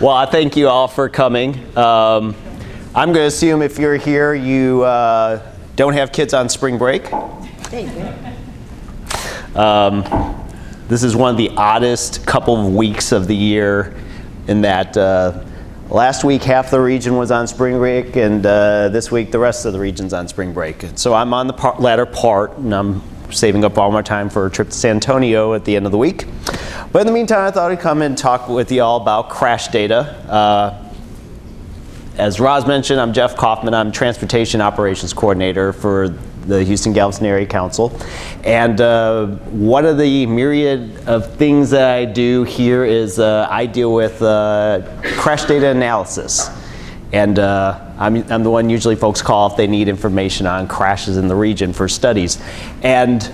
Well, I thank you all for coming. I'm going to assume if you're here, you don't have kids on spring break. This is one of the oddest couple of weeks of the year in that last week half the region was on spring break, and this week the rest of the region's on spring break. So I'm on the latter part, and I'm saving up all my time for a trip to San Antonio at the end of the week. But in the meantime, I thought I'd come and talk with you all about crash data. As Roz mentioned, I'm Jeff Kaufman. I'm Transportation Operations Coordinator for the Houston-Galveston Area Council. And one of the myriad of things that I do here is I deal with crash data analysis. And I'm the one usually folks call if they need information on crashes in the region for studies. And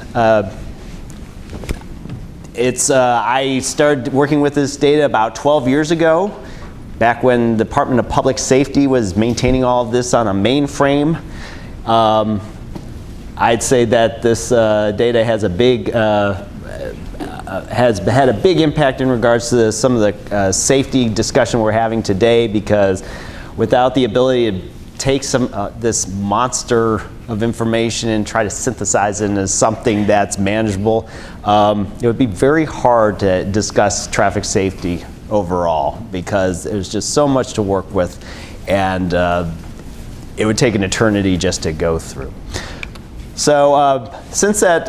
I started working with this data about 12 years ago, back when the Department of Public Safety was maintaining all of this on a mainframe. I'd say that this data has a big has had a big impact in regards to some of the safety discussion we're having today, because without the ability to take this monster of information and try to synthesize it into something that's manageable, it would be very hard to discuss traffic safety overall, because there's just so much to work with, and it would take an eternity just to go through. So since that,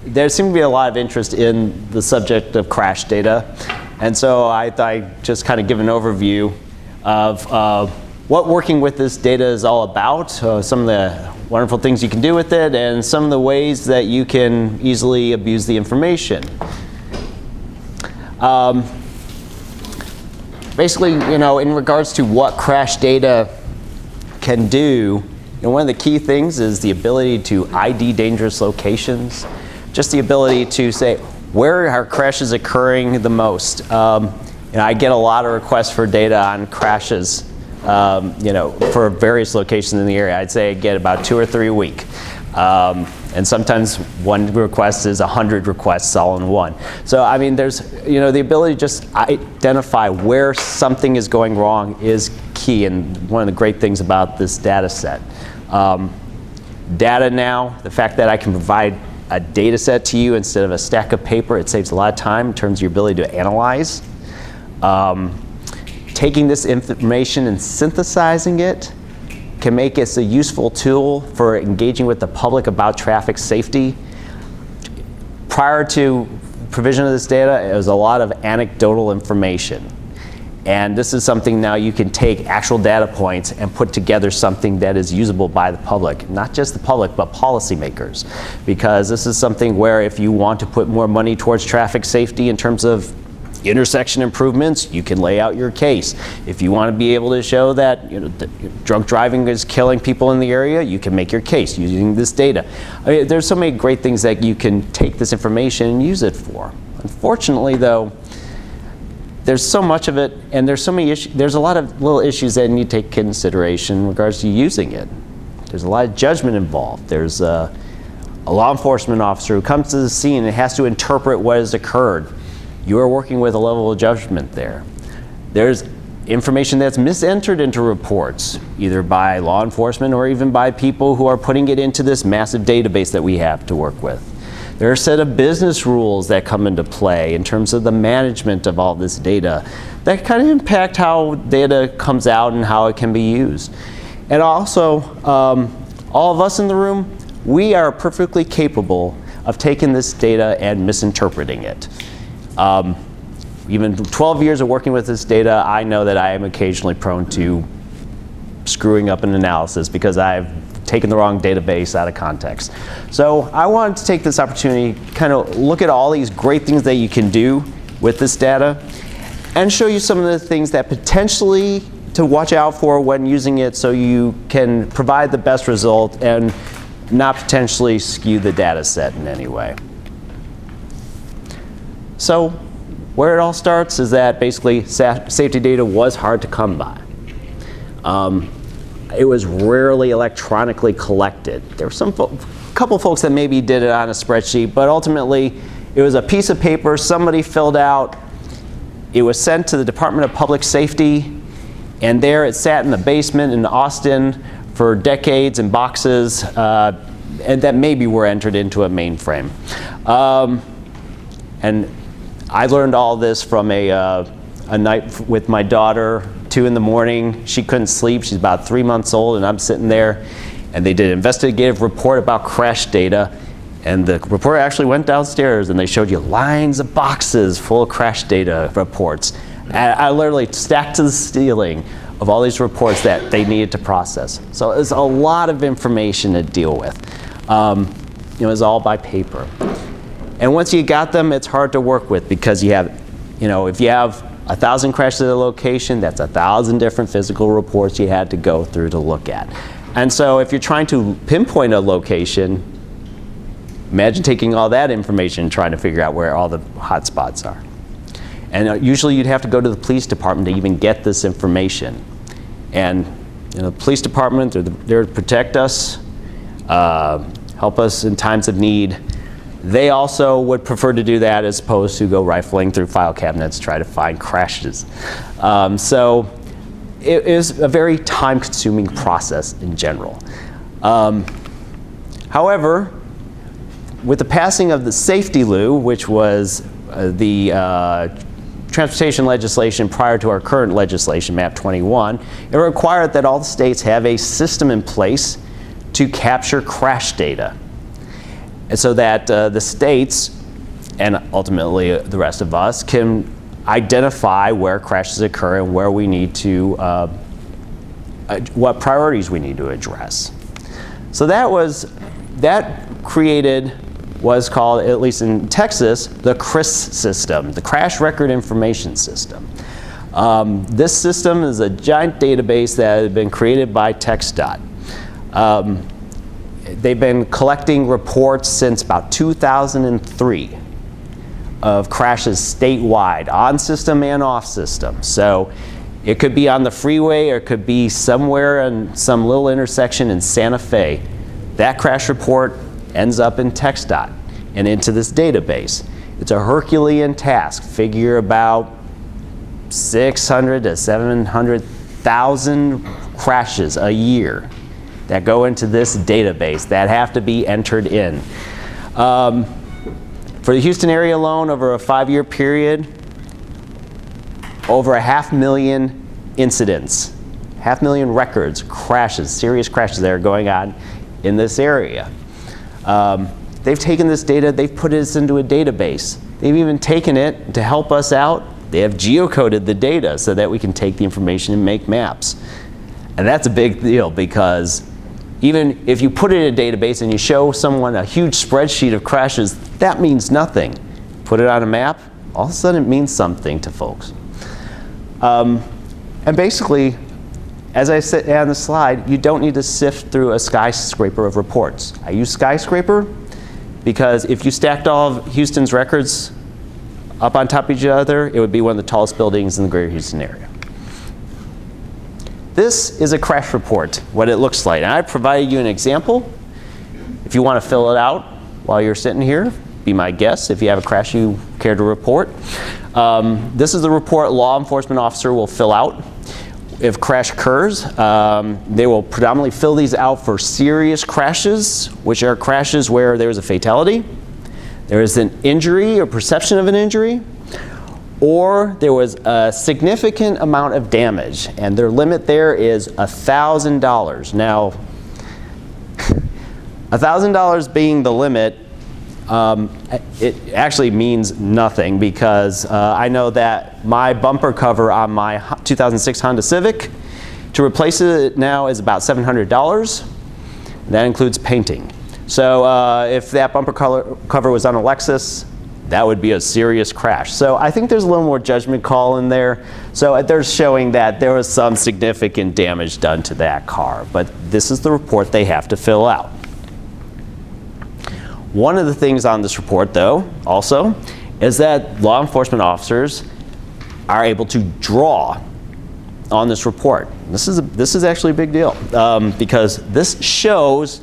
there seemed to be a lot of interest in the subject of crash data, and so I thought I'd just kind of give an overview of what working with this data is all about, some of the wonderful things you can do with it, and some of the ways that you can easily abuse the information. Basically, in regards to what crash data can do, one of the key things is the ability to ID dangerous locations, just the ability to say where are crashes occurring the most. I get a lot of requests for data on crashes, for various locations in the area. I'd say I get about 2 or 3 a week. And sometimes one request is 100 requests all in one. So I mean, there's the ability to just identify where something is going wrong is key, and one of the great things about this data set. Data now, the fact that I can provide a data set to you instead of a stack of paper, it saves a lot of time in terms of your ability to analyze. Taking this information and synthesizing it can make it a useful tool for engaging with the public about traffic safety. Prior to provision of this data, it was a lot of anecdotal information. And this is something now you can take actual data points and put together something that is usable by the public. Not just the public, but policymakers. Because this is something where if you want to put more money towards traffic safety in terms of intersection improvements, you can lay out your case. If you want to be able to show that drunk driving is killing people in the area, you can make your case using this data. I mean, there's so many great things that you can take this information and use it for. Unfortunately, though, there's so much of it, and there's so many issues. There's a lot of little issues that need to take consideration in regards to using it. There's a lot of judgment involved. There's a law enforcement officer who comes to the scene and has to interpret what has occurred. You are working with a level of judgment there. There's information that's misentered into reports, either by law enforcement or even by people who are putting it into this massive database that we have to work with. There are a set of business rules that come into play in terms of the management of all this data that kind of impact how data comes out and how it can be used. And also, all of us in the room, we are perfectly capable of taking this data and misinterpreting it. Even 12 years of working with this data, I know that I am occasionally prone to screwing up an analysis because I've taken the wrong database out of context. So I wanted to take this opportunity to kind of look at all these great things that you can do with this data and show you some of the things that potentially to watch out for when using it, so you can provide the best result and not potentially skew the data set in any way. So where it all starts is that basically safety data was hard to come by. It was rarely electronically collected. There were couple folks that maybe did it on a spreadsheet, but ultimately it was a piece of paper somebody filled out it was sent to the Department of Public Safety, and there it sat in the basement in Austin for decades in boxes, and that maybe were entered into a mainframe. And I learned all this from a night with my daughter, 2 in the morning. She couldn't sleep. She's about 3 months old, and I'm sitting there, and they did an investigative report about crash data. And the report actually went downstairs, and they showed you lines of boxes full of crash data reports. And I literally stacked to the ceiling of all these reports that they needed to process. So it's a lot of information to deal with. It's all by paper. And once you got them, it's hard to work with because you have, if you have 1,000 crashes at a location, that's 1,000 different physical reports you had to go through to look at. And so if you're trying to pinpoint a location, imagine taking all that information and trying to figure out where all the hot spots are. And usually you'd have to go to the police department to even get this information. And the police department, they're there to protect us, help us in times of need. They also would prefer to do that as opposed to go rifling through file cabinets to try to find crashes. So it is a very time-consuming process in general. However, with the passing of the safety law, which was the transportation legislation prior to our current legislation, MAP 21, it required that all the states have a system in place to capture crash data. And so that the states, and ultimately the rest of us, can identify where crashes occur and where we need to, what priorities we need to address. So that created what's called, at least in Texas, the CRIS system, the Crash Record Information System. This system is a giant database that had been created by TxDOT. They've been collecting reports since about 2003 of crashes statewide, on system and off system. So it could be on the freeway or it could be somewhere in some little intersection in Santa Fe. That crash report ends up in TxDOT and into this database. It's a Herculean task. Figure about 600 to 700,000 crashes a year that go into this database that have to be entered in. For the Houston area alone, over a 5-year period, over 500,000 incidents, 500,000 records, crashes, serious crashes that are going on in this area. They've taken this data, they've put this into a database. They've even taken it to help us out. They have geocoded the data so that we can take the information and make maps. And that's a big deal because even if you put it in a database and you show someone a huge spreadsheet of crashes, that means nothing. Put it on a map, all of a sudden it means something to folks. And basically, as I said on the slide, you don't need to sift through a skyscraper of reports. I use skyscraper because if you stacked all of Houston's records up on top of each other, it would be one of the tallest buildings in the greater Houston area. This is a crash report, what it looks like. And I provided you an example. If you want to fill it out while you're sitting here, be my guest if you have a crash you care to report. This is the report law enforcement officer will fill out. If crash occurs, they will predominantly fill these out for serious crashes, which are crashes where there is a fatality, there is an injury or perception of an injury, or there was a significant amount of damage, and their limit there is $1,000. Now, $1,000 being the limit, it actually means nothing because I know that my bumper cover on my 2006 Honda Civic, to replace it now is about $700. That includes painting. So if that bumper cover was on a Lexus, that would be a serious crash. So I think there's a little more judgment call in there. So they're showing that there was some significant damage done to that car. But this is the report they have to fill out. One of the things on this report, though, also, is that law enforcement officers are able to draw on this report. This is actually a big deal because this shows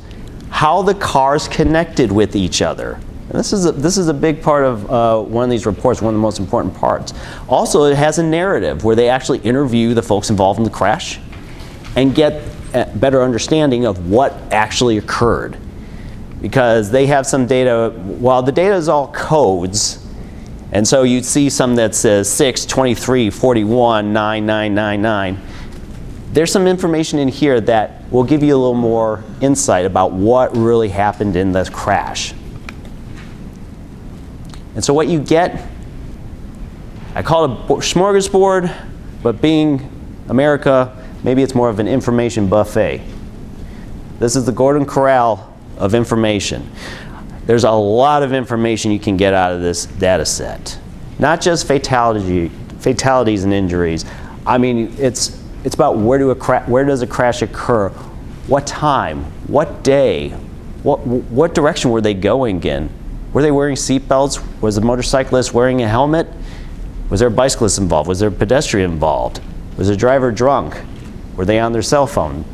how the cars connected with each other And this is a big part of one of these reports, one of the most important parts. Also, it has a narrative where they actually interview the folks involved in the crash and get a better understanding of what actually occurred. Because they have some data, while the data is all codes, and so you'd see some that says 6, 23, 41, 9999. There's some information in here that will give you a little more insight about what really happened in this crash. And so what you get, I call it a smorgasbord, but being America, maybe it's more of an information buffet. This is the Golden Corral of information. There's a lot of information you can get out of this data set. Not just fatalities and injuries. I mean, it's about where does a crash occur, what time, what day, what direction were they going in? Were they wearing seat belts? Was the motorcyclist wearing a helmet? Was there a bicyclist involved? Was there a pedestrian involved? Was the driver drunk? Were they on their cell phone?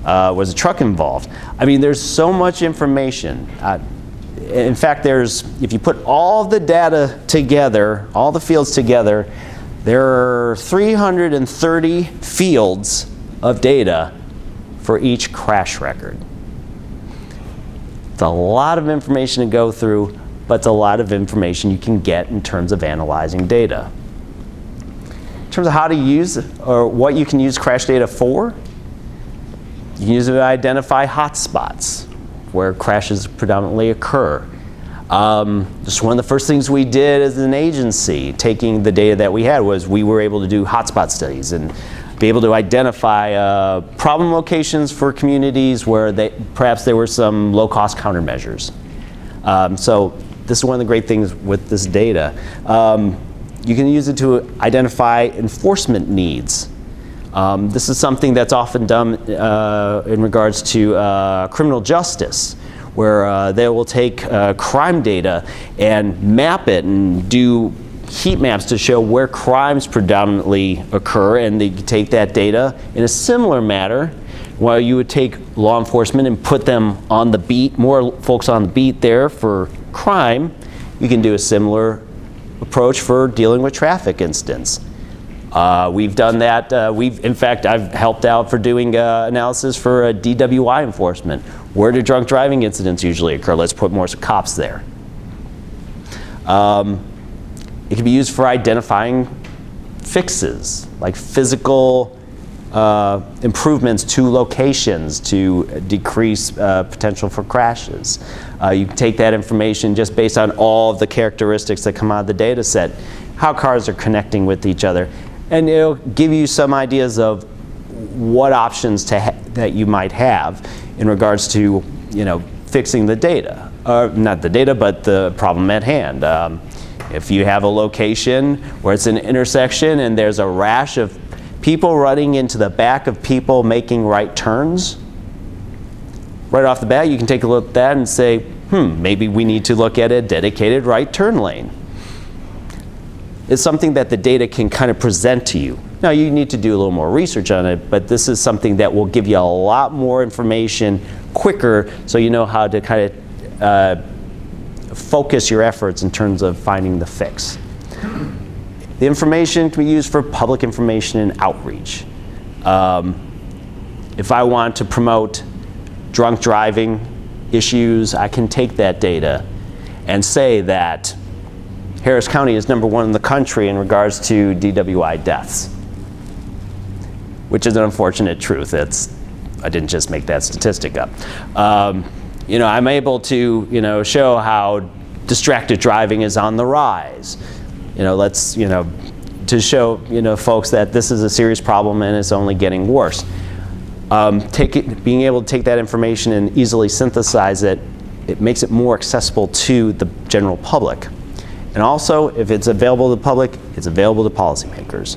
Was a truck involved? I mean, there's so much information. In fact, if you put all the data together, all the fields together, there are 330 fields of data for each crash record. It's a lot of information to go through, but it's a lot of information you can get in terms of analyzing data. In terms of how to use, or what you can use crash data for, you can use it to identify hotspots where crashes predominantly occur. Just one of the first things we did as an agency, taking the data that we had, was we were able to do hotspot studies and be able to identify problem locations for communities where perhaps there were some low-cost countermeasures. So this is one of the great things with this data. You can use it to identify enforcement needs. This is something that's often done in regards to criminal justice, where they will take crime data and map it and do heat maps to show where crimes predominantly occur, and they take that data in a similar manner, while you would take law enforcement and put them on the beat, more folks on the beat there for crime. You can do a similar approach for dealing with traffic incidents. We've done that. In fact, I've helped out for doing analysis for DWI enforcement. Where do drunk driving incidents usually occur? Let's put more cops there. It can be used for identifying fixes, like physical improvements to locations to decrease potential for crashes. You can take that information just based on all of the characteristics that come out of the data set, how cars are connecting with each other, and it'll give you some ideas of what options that you might have in regards to, fixing the data. Not the data, but the problem at hand. If you have a location where it's an intersection and there's a rash of people running into the back of people making right turns, right off the bat you can take a look at that and say, maybe we need to look at a dedicated right turn lane. It's something that the data can kind of present to you. Now you need to do a little more research on it, but this is something that will give you a lot more information quicker, so you know how to kind of focus your efforts in terms of finding the fix. The information can be used for public information and outreach. If I want to promote drunk driving issues, I can take that data and say that Harris County is #1 in the country in regards to DWI deaths, which is an unfortunate truth. I didn't just make that statistic up. I'm able to show how distracted driving is on the rise. To show folks that this is a serious problem and it's only getting worse. Being able to take that information and easily synthesize it, it makes it more accessible to the general public. And also, if it's available to the public, it's available to policymakers.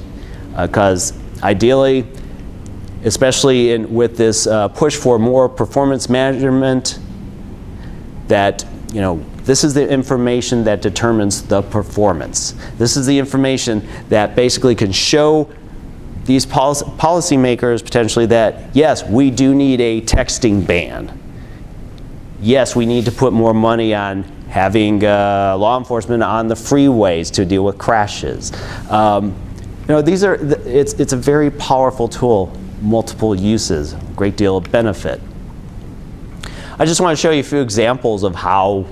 Because ideally, especially with this push for more performance measurement, that this is the information that determines the performance. This is the information that basically can show these policymakers potentially that, yes, we do need a texting ban. Yes, we need to put more money on having law enforcement on the freeways to deal with crashes. It's a very powerful tool, multiple uses, great deal of benefit. I just want to show you a few examples of how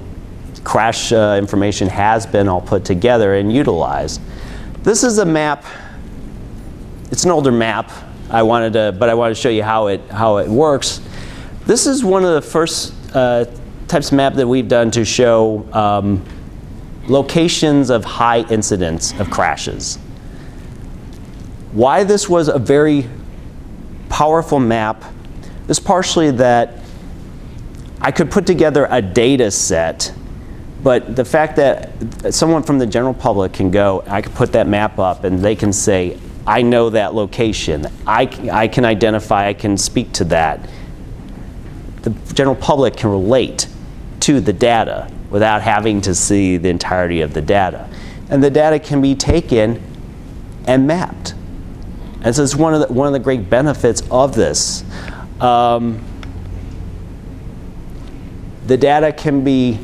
crash information has been all put together and utilized. This is a map. It's an older map. but I wanted to show you how it works. This is one of the first types of map that we've done to show locations of high incidence of crashes. Why this was a very powerful map is partially that I could put together a data set, but the fact that someone from the general public can go, I could put that map up and they can say, I know that location. I can identify, I can speak to that. The general public can relate to the data without having to see the entirety of the data. And the data can be taken and mapped. And so it's one of the great benefits of this. The data can be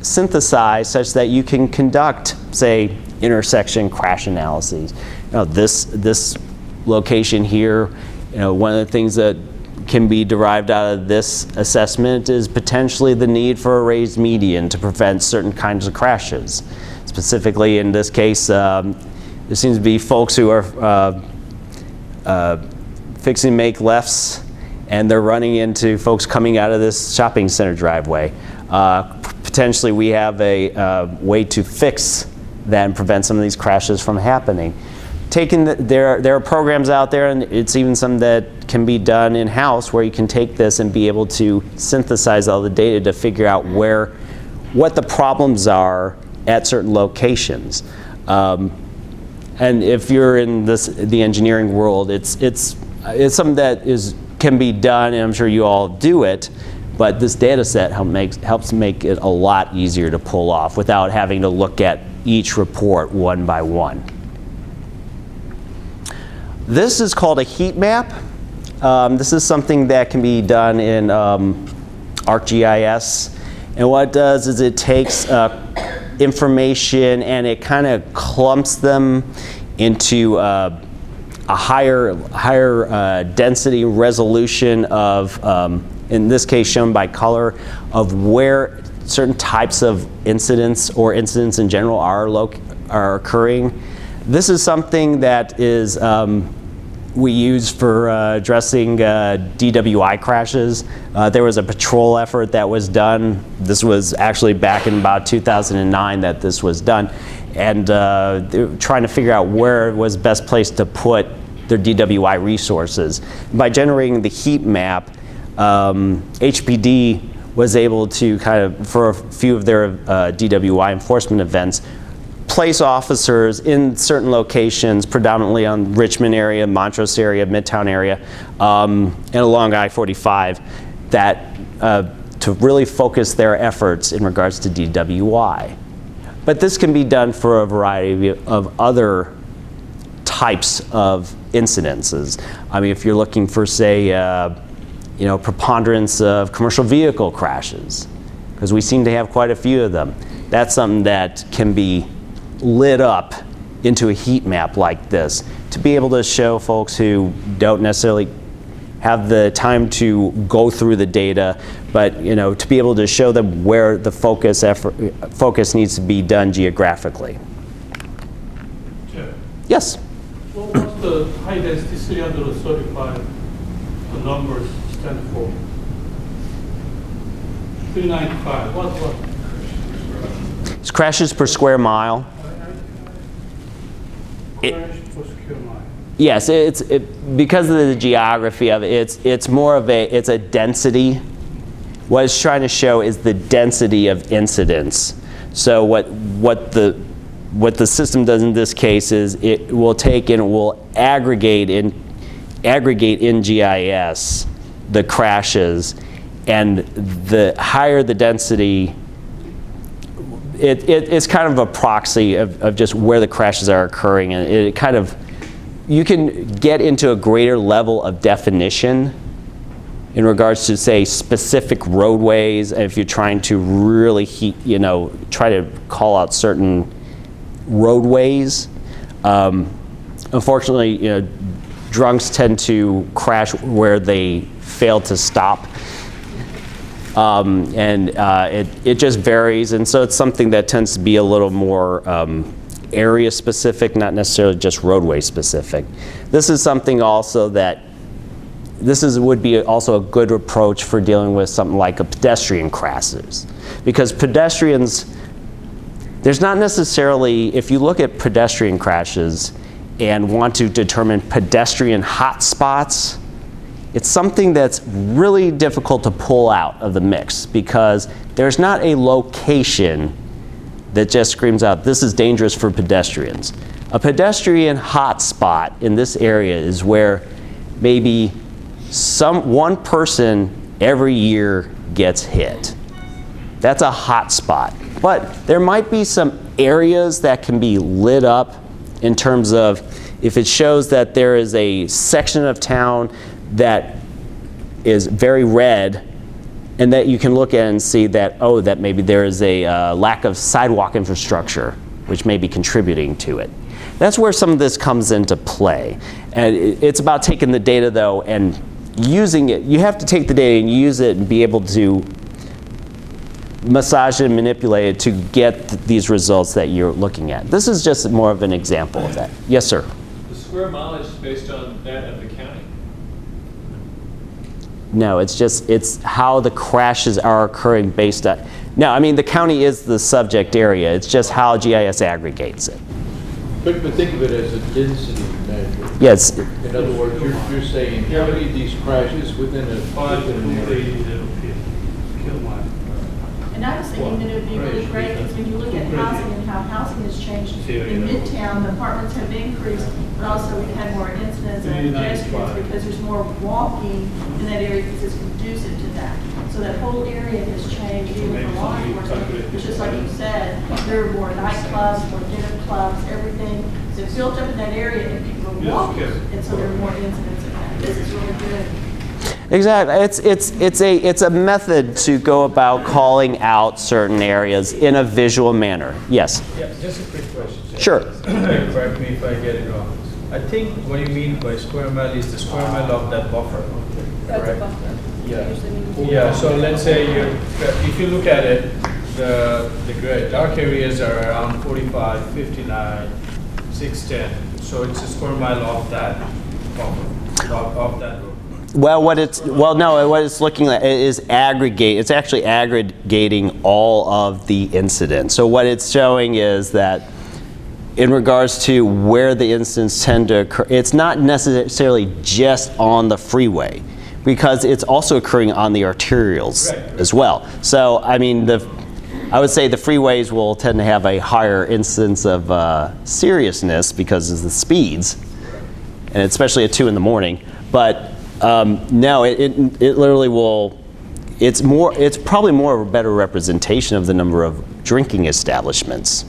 synthesized such that you can conduct, say, intersection crash analyses. This location here, one of the things that can be derived out of this assessment is potentially the need for a raised median to prevent certain kinds of crashes. Specifically, in this case, there seems to be folks who are fixing to make lefts, and they're running into folks coming out of this shopping center driveway. Potentially, we have a way to fix that and prevent some of these crashes from happening. There are programs out there, and it's even some that can be done in-house where you can take this and be able to synthesize all the data to figure out what the problems are at certain locations. And if you're in the engineering world, it's something that can be done, and I'm sure you all do it, but this data set helps make it a lot easier to pull off without having to look at each report one by one. This is called a heat map. This is something that can be done in ArcGIS. And what it does is it takes information and it kind of clumps them into a higher density resolution of, in this case shown by color, of where certain types of incidents or incidents in general are occurring. This is something that is we use for addressing DWI crashes. There was a patrol effort that was done. This was actually back in about 2009 that this was done. And they were trying to figure out where was best place to put their DWI resources. By generating the heat map, HPD was able to kind of, for a few of their DWI enforcement events, place officers in certain locations, predominantly on Richmond area, Montrose area, Midtown area, and along I-45, that to really focus their efforts in regards to DWI. But this can be done for a variety of other types of incidences. I mean, if you're looking for, say, preponderance of commercial vehicle crashes, because we seem to have quite a few of them, that's something that can be lit up into a heat map like this to be able to show folks who don't necessarily have the time to go through the data, but to be able to show them where the focus needs to be done geographically. Jeff, yes? What was the high density 335, the numbers stand for? 395, what? It's crashes per square mile. Yes, because of the geography of it, it's more of it's a density. What it's trying to show is the density of incidents. So what the system does in this case is it will take and it will aggregate in GIS the crashes, and the higher the density, it's kind of a proxy of just where the crashes are occurring, and it kind of, you can get into a greater level of definition, in regards to, say, specific roadways, if you're trying to really try to call out certain roadways. Unfortunately, drunks tend to crash where they fail to stop. It just varies, and so it's something that tends to be a little more area specific, not necessarily just roadway specific. This is something also that would be also a good approach for dealing with something like a pedestrian crashes, because pedestrians, there's not necessarily, if you look at pedestrian crashes and want to determine pedestrian hotspots, it's something that's really difficult to pull out of the mix, because there's not a location that just screams out, this is dangerous for pedestrians. A pedestrian hotspot in this area is where maybe one person every year gets hit. That's a hotspot. But there might be some areas that can be lit up in terms of if it shows that there is a section of town that is very red, and that you can look at and see that, oh, that maybe there is a lack of sidewalk infrastructure, which may be contributing to it. That's where some of this comes into play. And it's about taking the data, though, and using it. You have to take the data and use it and be able to massage it and manipulate it to get these results that you're looking at. This is just more of an example of that. Yes, sir? The square mileage is based on that of the county? No, it's how the crashes are occurring based on, no, I mean, the county is the subject area. It's just how GIS aggregates it. But think of it as a density measure. Yes. In other words, you're saying how many of these crashes within an area? And I was thinking that it would be really great because when you look at housing and how housing has changed in Midtown, the apartments have increased, but also we've had more incidents of pedestrians because there's more walking in that area because it's conducive to that. So that whole area has changed even for law enforcement. It's just like you said, there are more nightclubs, more dinner clubs, everything. So it's built up in that area and people are walking, and so there are more incidents of that. This is really good. Exactly. It's a method to go about calling out certain areas in a visual manner. Yes? Yeah, just a quick question. Sure. Correct me if I get it wrong. I think what you mean by square mile is the square mile of that buffer. That's a buffer. Yeah, so let's say if you look at it, the gray dark areas are around 45, 59, 610. So it's a square mile of that buffer, of that road. Well, what it's looking at is it's actually aggregating all of the incidents. So what it's showing is that in regards to where the incidents tend to occur, it's not necessarily just on the freeway, because it's also occurring on the arterials as well. So I mean, I would say the freeways will tend to have a higher incidence of seriousness because of the speeds, and especially at 2 in the morning. But no, it literally will. It's probably more of a better representation of the number of drinking establishments.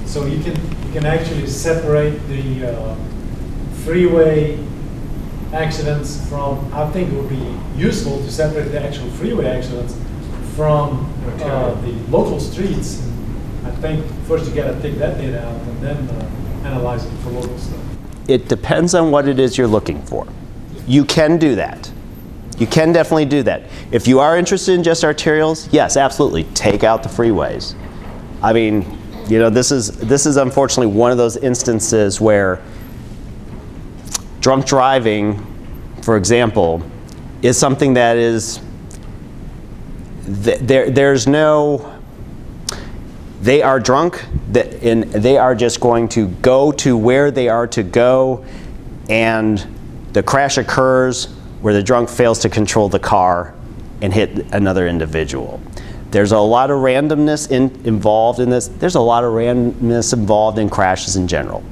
So you can actually separate the freeway accidents from. I think it would be useful to separate the actual freeway accidents from the local streets. I think first you got to take that data out and then analyze it for local stuff. It depends on what it is you're looking for. You can do that. You can definitely do that. If you are interested in just arterials, yes, absolutely, take out the freeways. I mean, this is unfortunately one of those instances where drunk driving, for example, is something that is there's no. They are drunk, and they are just going to go to where they are to go, and the crash occurs where the drunk fails to control the car and hit another individual. There's a lot of randomness involved in this. There's a lot of randomness involved in crashes in general.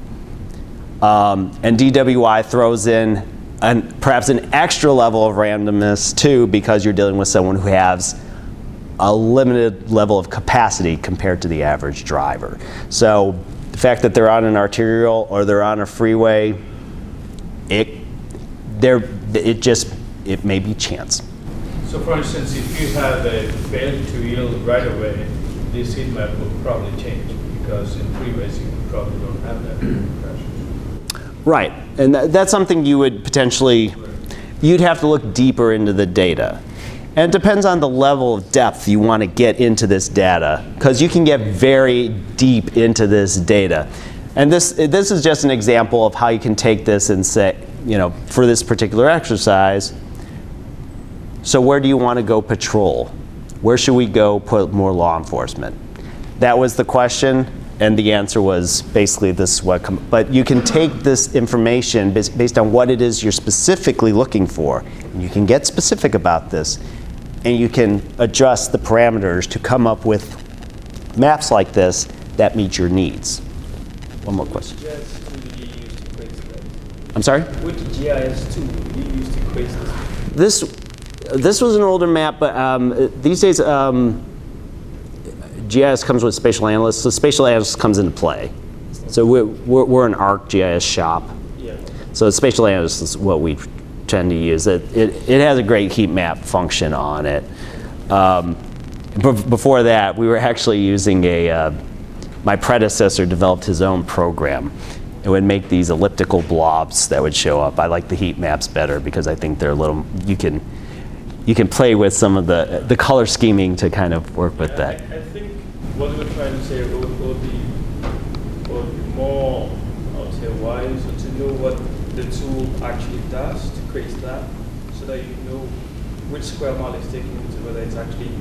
And DWI throws in perhaps an extra level of randomness too, because you're dealing with someone who has a limited level of capacity compared to the average driver. So the fact that they're on an arterial or they're on a freeway, it just it may be chance. So for instance, if you have a failure to yield right away, this heat map will probably change, because in freeways you probably don't have that crashes. Right, and that's something you would potentially, you'd have to look deeper into the data. And it depends on the level of depth you want to get into this data, because you can get very deep into this data. And this is just an example of how you can take this and say, for this particular exercise, so where do you want to go patrol? Where should we go put more law enforcement? That was the question, and the answer was basically this is what but you can take this information based on what it is you're specifically looking for, and you can get specific about this, and you can adjust the parameters to come up with maps like this that meet your needs. One more question. GIS tool do you use to create that? I'm sorry? Which GIS tool do you use to create this? This was an older map, but these days GIS comes with spatial analysts, so spatial analysts comes into play. So we're an ArcGIS shop. Yeah. So spatial analyst is what we tend to use. It has a great heat map function on it. Before that, we were actually using my predecessor developed his own program. It would make these elliptical blobs that would show up. I like the heat maps better because I think they're a little, you can play with some of the color scheming to kind of work with that. I think what we're trying to say would be more, I would say, wise, so to know what the tool actually does to create that, so that you know which square mile is taken into, whether it's actually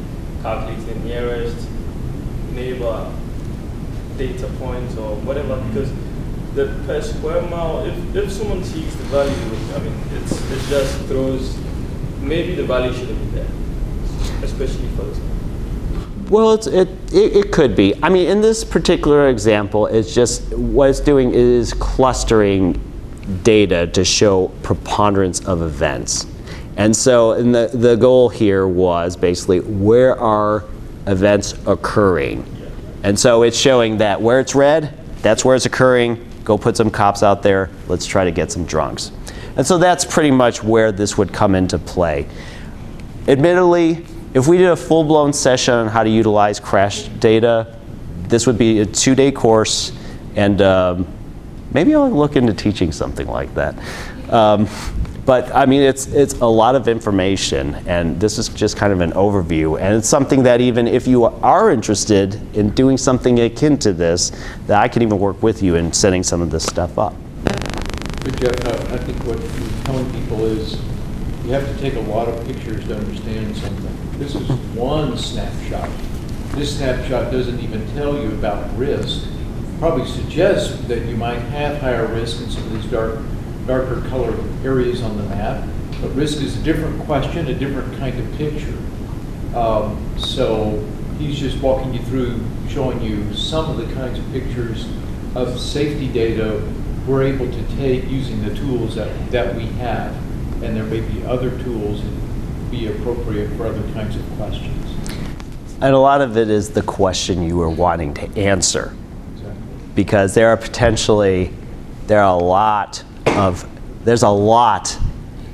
calculating the nearest neighbor data points or whatever, because the per square mile, if someone sees the value, I mean, it just throws, maybe the value shouldn't be there, especially for this. Well, it could be. I mean, in this particular example, it's just what it's doing is clustering data to show preponderance of events. And so and the goal here was basically where are events occurring. And so it's showing that where it's red, that's where it's occurring. Go put some cops out there. Let's try to get some drunks. And so that's pretty much where this would come into play. Admittedly, if we did a full-blown session on how to utilize crash data, this would be a 2-day course, and maybe I'll look into teaching something like that. But I mean, it's a lot of information, and this is just kind of an overview, and it's something that even if you are interested in doing something akin to this, that I can even work with you in setting some of this stuff up. But Jeff, I think what you're telling people is you have to take a lot of pictures to understand something. This is one snapshot. This snapshot doesn't even tell you about risk. Probably suggests that you might have higher risk in some of these darker colored areas on the map, but risk is a different question, a different kind of picture. So he's just walking you through, showing you some of the kinds of pictures of safety data we're able to take using the tools that we have, and there may be other tools that be appropriate for other kinds of questions. And a lot of it is the question you are wanting to answer. Exactly. Because there's a lot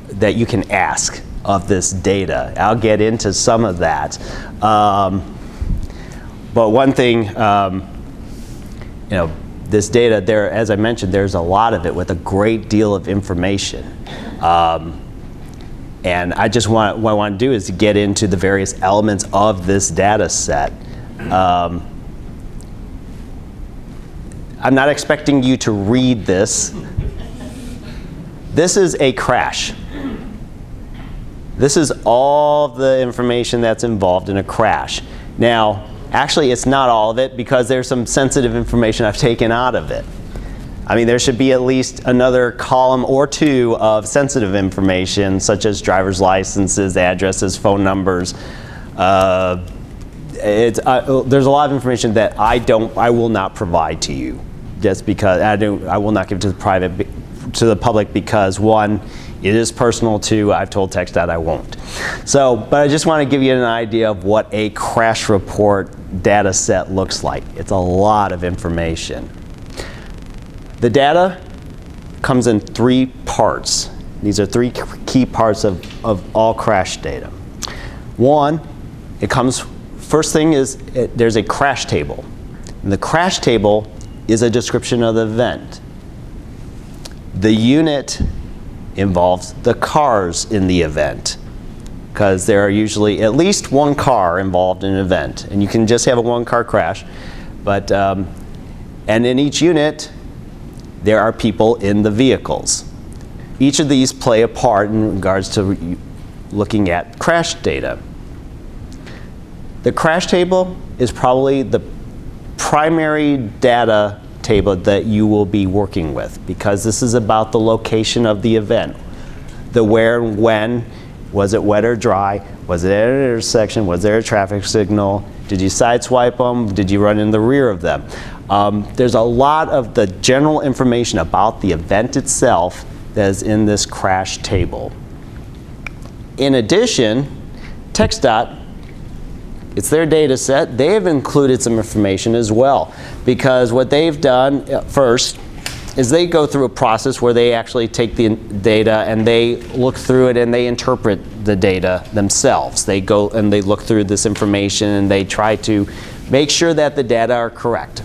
that you can ask of this data. I'll get into some of that. But one thing, this data, as I mentioned, there's a lot of it with a great deal of information. And what I want to do is to get into the various elements of this data set. I'm not expecting you to read this. This is a crash. This is all the information that's involved in a crash. Now, actually, it's not all of it because there's some sensitive information I've taken out of it. I mean, there should be at least another column or two of sensitive information, such as driver's licenses, addresses, phone numbers. There's a lot of information that I will not provide to you, just because I will not give to the public because, one, it is personal. Two, I've told TxDOT I won't. So, but I just want to give you an idea of what a crash report data set looks like. It's a lot of information. The data comes in 3 parts. These are three key parts of all crash data. One, first thing is there's a crash table. And the crash table is a description of the event. The unit involves the cars in the event, because there are usually at least one car involved in an event, and you can just have a one-car crash. But and in each unit, there are people in the vehicles. Each of these play a part in regards to looking at crash data. The crash table is probably the primary data table that you will be working with, because this is about the location of the event. The where and when. Was it wet or dry? Was it at an intersection? Was there a traffic signal? Did you sideswipe them? Did you run in the rear of them? There's a lot of the general information about the event itself that is in this crash table. In addition, TxDOT, it's their data set, they have included some information as well, because what they've done first is they go through a process where they actually take the data and they look through it and they interpret the data themselves. They go and they look through this information and they try to make sure that the data are correct.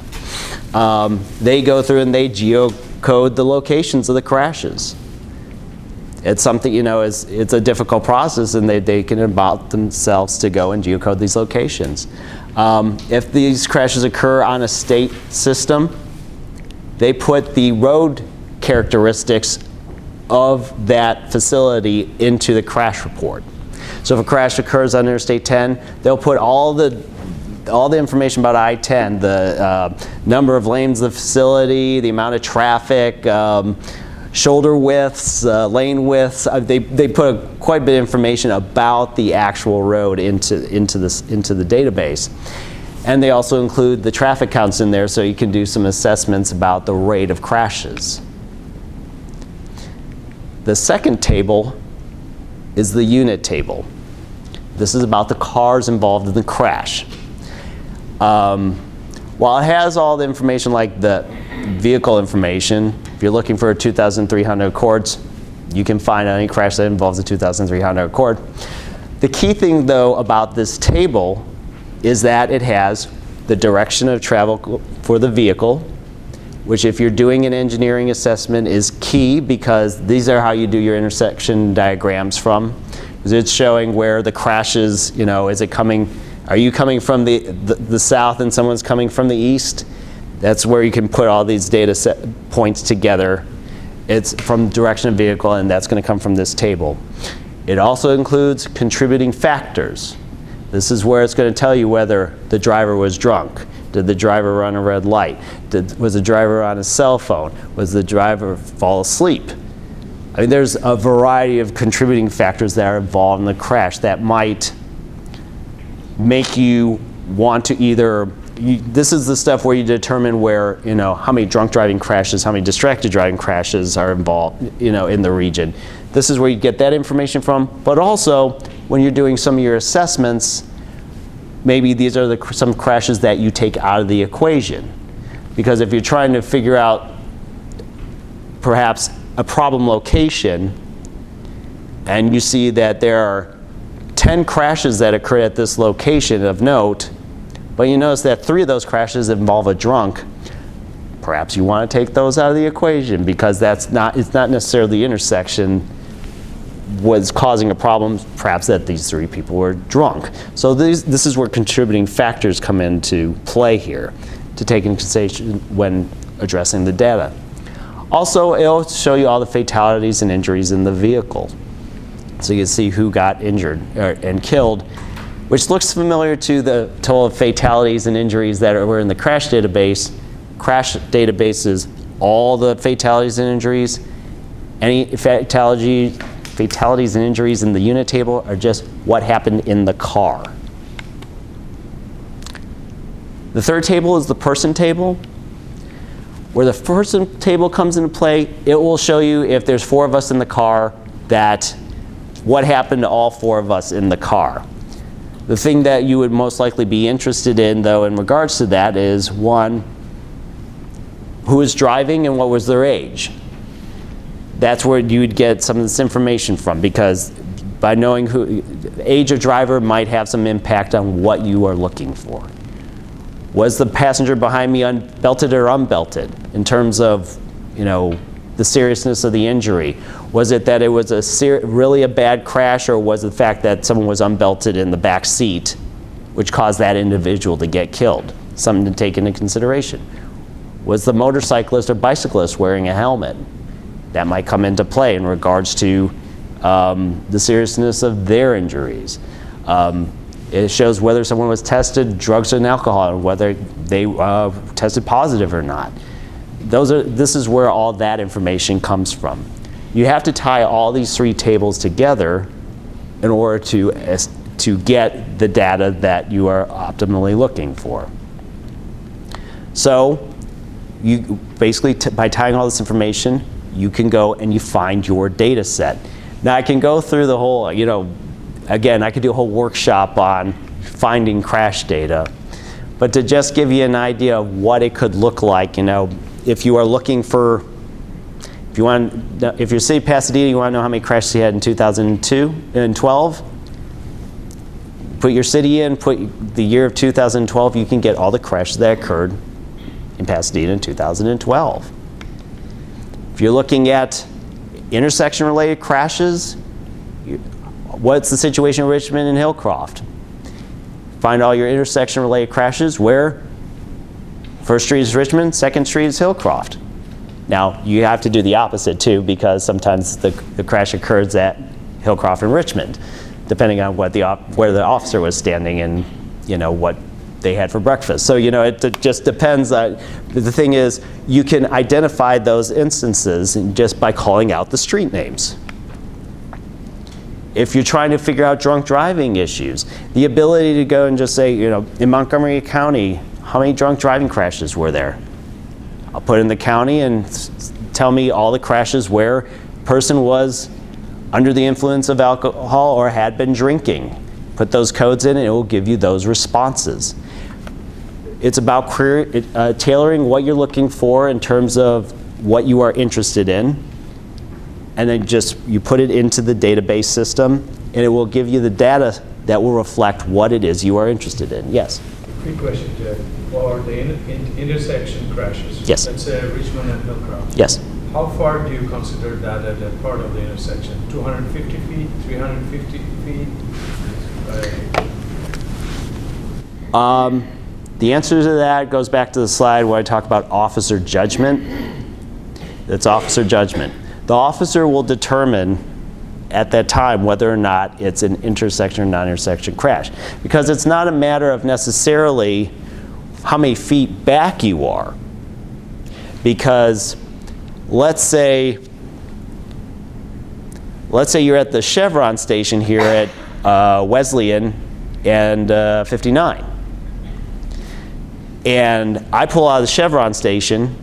They go through and they geocode the locations of the crashes. It's something, it's a difficult process, and they can involve themselves to go and geocode these locations. If these crashes occur on a state system, they put the road characteristics of that facility into the crash report. So if a crash occurs on Interstate 10, they'll put all the information about I-10, the number of lanes of the facility, the amount of traffic, shoulder widths, lane widths. They put quite a bit of information about the actual road into the database. And they also include the traffic counts in there, so you can do some assessments about the rate of crashes. The second table is the unit table. This is about the cars involved in the crash. While it has all the information like the vehicle information, if you're looking for a 2003 Honda Accord, you can find any crash that involves a 2003 Honda Accord. The key thing, though, about this table is that it has the direction of travel for the vehicle, which if you're doing an engineering assessment is key, because these are how you do your intersection diagrams from. Because it's showing where the crash is, is it coming, are you coming from the south and someone's coming from the east? That's where you can put all these data set points together. It's from direction of vehicle, and that's going to come from this table. It also includes contributing factors. This is where it's going to tell you whether the driver was drunk. Did the driver run a red light? Was the driver on a cell phone? Was the driver fall asleep? I mean, there's a variety of contributing factors that are involved in the crash that might make you want to either, this is the stuff where you determine where, how many drunk driving crashes, how many distracted driving crashes are involved, in the region. This is where you get that information from, but also when you're doing some of your assessments, maybe these are some crashes that you take out of the equation. Because if you're trying to figure out perhaps a problem location, and you see that there are 10 crashes that occur at this location of note, but you notice that 3 of those crashes involve a drunk, perhaps you want to take those out of the equation, because it's not necessarily the intersection was causing a problem, perhaps that these 3 people were drunk. So this is where contributing factors come into play here to take into consideration when addressing the data. Also, it'll show you all the fatalities and injuries in the vehicle. So you can see who got injured and killed, which looks familiar to the total of fatalities and injuries that were in the crash database. Crash database is all the fatalities and injuries. Any fatalities and injuries in the unit table are just what happened in the car. The third table is the person table. Where the person table comes into play, it will show you if there's 4 of us in the car, that what happened to all 4 of us in the car. The thing that you would most likely be interested in, though, in regards to that is, 1, who was driving and what was their age? That's where you would get some of this information from, because by knowing who, age of driver might have some impact on what you are looking for. Was the passenger behind me belted or unbelted in terms of, you know, the seriousness of the injury? Was it that it was really a bad crash, or was it the fact that someone was unbelted in the back seat, which caused that individual to get killed? Something to take into consideration. Was the motorcyclist or bicyclist wearing a helmet? That might come into play in regards to the seriousness of their injuries. It shows whether someone was tested drugs and alcohol, or whether they tested positive or not. This is where all that information comes from. You have to tie all these three tables together in order to get the data that you are optimally looking for. So you basically, by tying all this information, you can go and you find your data set. Now I can go through the whole, you know, again, I could do a whole workshop on finding crash data, but to just give you an idea of what it could look like, you know, if you are looking for, if you're City of Pasadena, you want to know how many crashes you had in 2002 and 12, put your city in, put the year of 2012, you can get all the crashes that occurred in Pasadena in 2012. If you're looking at intersection-related crashes, what's the situation in Richmond and Hillcroft? Find all your intersection-related crashes where First Street is Richmond, Second Street is Hillcroft. Now, you have to do the opposite too, because sometimes the crash occurs at Hillcroft and Richmond, depending on what where the officer was standing and, you know, what they had for breakfast. So, you know, it just depends. The thing is, you can identify those instances just by calling out the street names. If you're trying to figure out drunk driving issues, the ability to go and just say, you know, in Montgomery County, how many drunk driving crashes were there? I'll put in the county and tell me all the crashes where a person was under the influence of alcohol or had been drinking. Put those codes in and it will give you those responses. It's about tailoring what you're looking for in terms of what you are interested in, and then just you put it into the database system and it will give you the data that will reflect what it is you are interested in. Yes? Quick question, Jeff. For the intersection crashes, yes. Let's say Richmond and Hillcroft. Yes. How far do you consider that as a part of the intersection? 250 feet, 350 feet? The answer to that goes back to the slide where I talk about officer judgment. It's officer judgment. The officer will determine at that time whether or not it's an intersection or non-intersection crash. Because it's not a matter of necessarily how many feet back you are. Because let's say you're at the Chevron station here at Wesleyan and 59. And I pull out of the Chevron station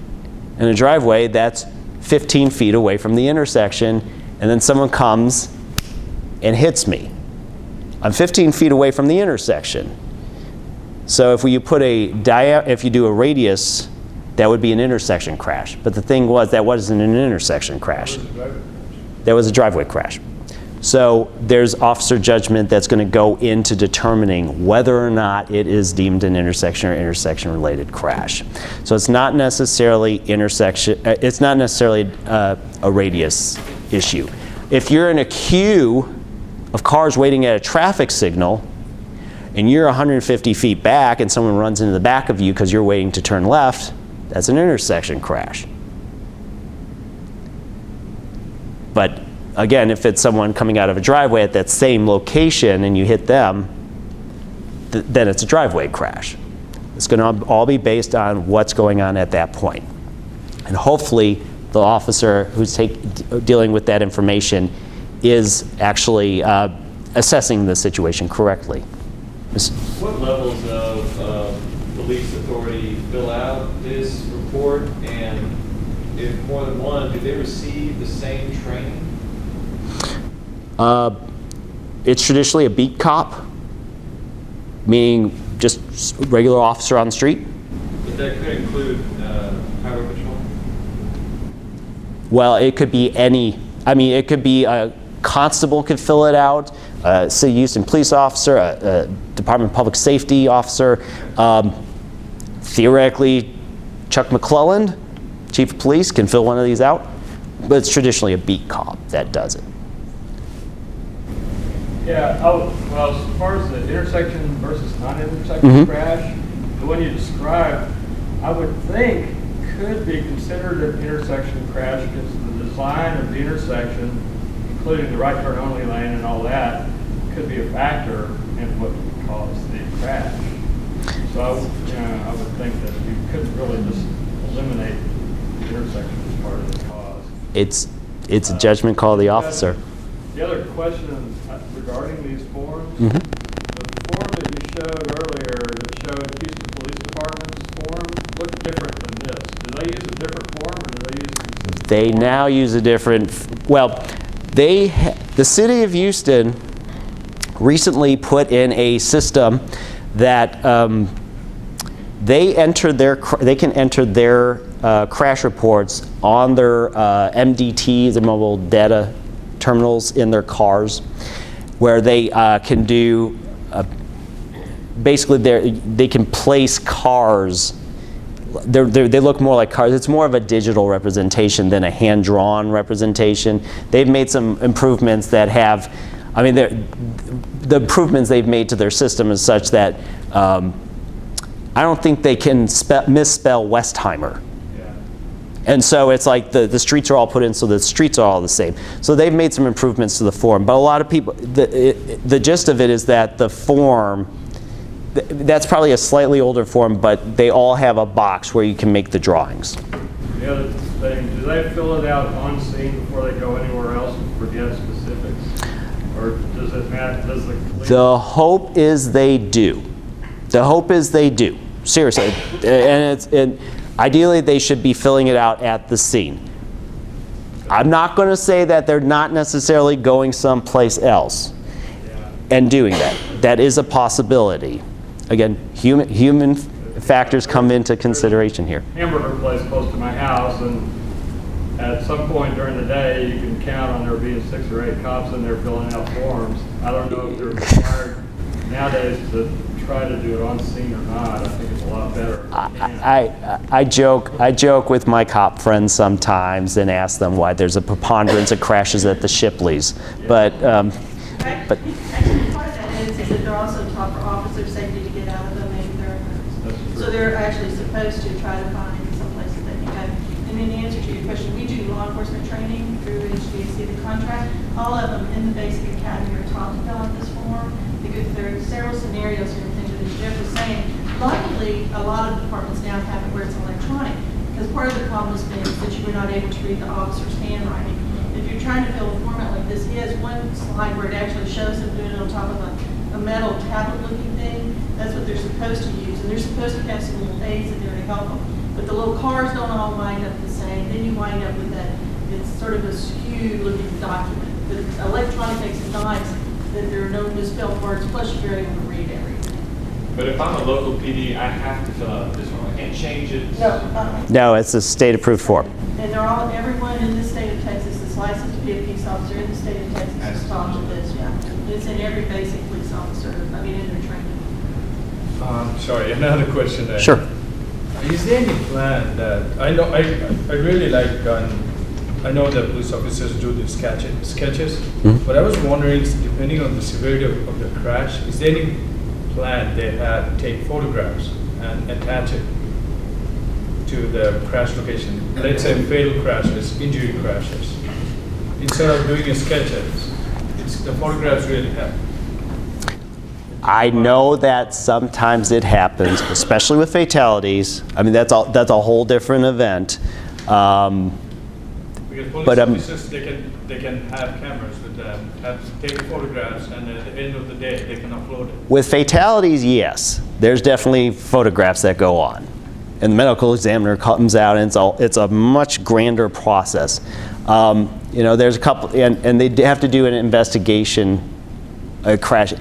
in a driveway that's 15 feet away from the intersection, and then someone comes and hits me. I'm 15 feet away from the intersection. So if you do a radius, that would be an intersection crash. But the thing was, that wasn't an intersection crash. That was a driveway crash. So there's officer judgment that's going to go into determining whether or not it is deemed an intersection or intersection-related crash. So it's not necessarily it's not necessarily a radius issue. If you're in a queue of cars waiting at a traffic signal, and you're 150 feet back, and someone runs into the back of you because you're waiting to turn left, that's an intersection crash. But again, if it's someone coming out of a driveway at that same location and you hit them, then it's a driveway crash. It's going to all be based on what's going on at that point. And hopefully the officer who's dealing with that information is actually assessing the situation correctly. What levels of police authority fill out this report, and if more than one, do they receive the same training? It's traditionally a beat cop, meaning just regular officer on the street. But that could include highway patrol? Well, it could be any, I mean, it could be a constable could fill it out, a City of Houston police officer, a Department of Public Safety officer. Theoretically, Chuck McClelland, Chief of Police, can fill one of these out, but it's traditionally a beat cop that does it. Yeah, well, as far as the intersection versus non-intersection crash, the one you described, I would think could be considered an intersection crash because the design of the intersection, including the right turn only lane and all that, could be a factor in what would cause the crash. So I would think that you couldn't really just eliminate the intersection as part of the cause. It's a judgment call of the officer. The other question regarding these forms, the form that you showed earlier that showed Houston Police Department's form looked different than this. Do they use a different form or do they use a consistent They form? now use a different, well, the City of Houston recently put in a system that they can enter their crash reports on their MDTs, the mobile data terminals in their cars, where they can do, basically they can place cars. They look more like cars. It's more of a digital representation than a hand-drawn representation. They've made some improvements that have, I mean, the improvements they've made to their system is such that I don't think they can misspell Westheimer. Yeah. And so it's like the streets are all put in, so the streets are all the same. So they've made some improvements to the form. But a lot of people, the gist of it is that the form, that's probably a slightly older form, but they all have a box where you can make the drawings. The other thing, do they fill it out on scene before they go anywhere else and forget specifics? Or does it matter? Does the police? The hope is they do. The hope is they do. Seriously. And ideally, they should be filling it out at the scene. I'm not going to say that they're not necessarily going someplace else and doing that. That is a possibility. Again, human factors come into consideration here. Hamburger place close to my house, and at some point during the day, you can count on there being 6 or 8 cops in there filling out forms. I don't know if they're required nowadays to try to do it on scene or not. I think it's a lot better. I joke with my cop friends sometimes and ask them why there's a preponderance of crashes at the Shipleys, but Actually, part of that is that they're also taught for officer safety to get out of them, maybe they're so they're actually supposed to try to find some place that they can go. And then the answer to your question, we do law enforcement training through H-GAC, the contract. All of them in the basic academy are taught to fill out this form because there are several scenarios here, and as Jeff was saying. Luckily, a lot of departments now have it where it's electronic, because part of the problem has been that you were not able to read the officer's handwriting. If you're trying to fill a format like this, he has one slide where it actually shows them doing it on top of a metal tablet-looking thing. That's what they're supposed to use, and they're supposed to have some little aids in there to help them. But the little cars don't all wind up the same. Then you wind up with that, it's sort of a skewed-looking document. The electronic makes it nice that there are no misspelled words, plus you're able to read everything. But if I'm a local PD, I have to fill out this form. I can't change it. no, it's a state-approved form. And they're all, everyone in the state of Texas that's licensed to be a peace officer in the state of Texas is taught to this, yeah. It's in every basic police officer, I mean, in their training. Sorry, another question there. Sure. Is there any plan that, I know, I really like, I know that police officers do the sketches, but I was wondering, depending on the severity of the crash, is there any plan they had to take photographs and attach it to the crash location? Let's say fatal crashes, injury crashes. Instead of doing a sketches, the photographs really help. I know that sometimes it happens, especially with fatalities. I mean, that's a whole different event. Because police officers, they can have cameras with them, take photographs, and at the end of the day, they can upload it. With fatalities, yes, there's definitely photographs that go on, and the medical examiner comes out, and it's a much grander process. You know, there's a couple, and they have to do an investigation, a crash.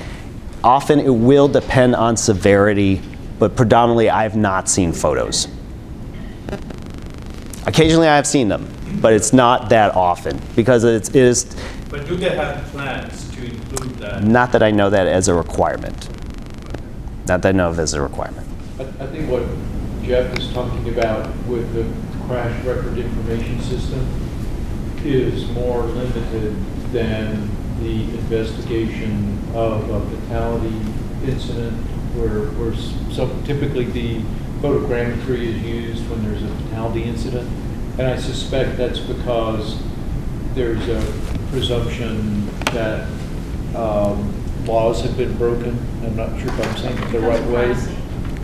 Often it will depend on severity, but predominantly I have not seen photos. Occasionally I have seen them. but it's not that often because it is. But do they have plans to include that? Not that I know that as a requirement. Not that I know of as a requirement. I think what Jeff is talking about with the crash record information system is more limited than the investigation of a fatality incident where typically the photogrammetry is used when there's a fatality incident. And I suspect that's because there's a presumption that laws have been broken. I'm not sure if I'm saying it the right way.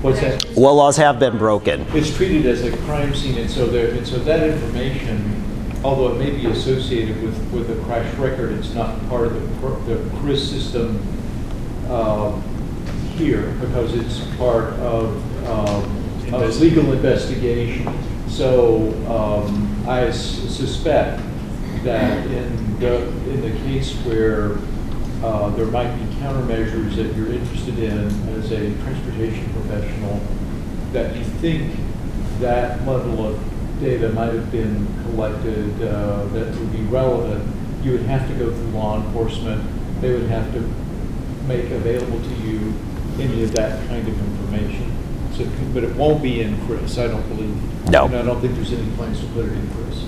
What's that? Well, laws have been broken. It's treated as a crime scene, and so that information, although it may be associated with a crash record, it's not part of the CRIS system here because it's part of a legal investigation. So I suspect that in the case where there might be countermeasures that you're interested in as a transportation professional, that you think that level of data might have been collected that would be relevant, you would have to go through law enforcement. They would have to make available to you any of that kind of information. So, but it won't be in CRIS, I don't believe. No. And I don't think there's any plans to put it in CRIS.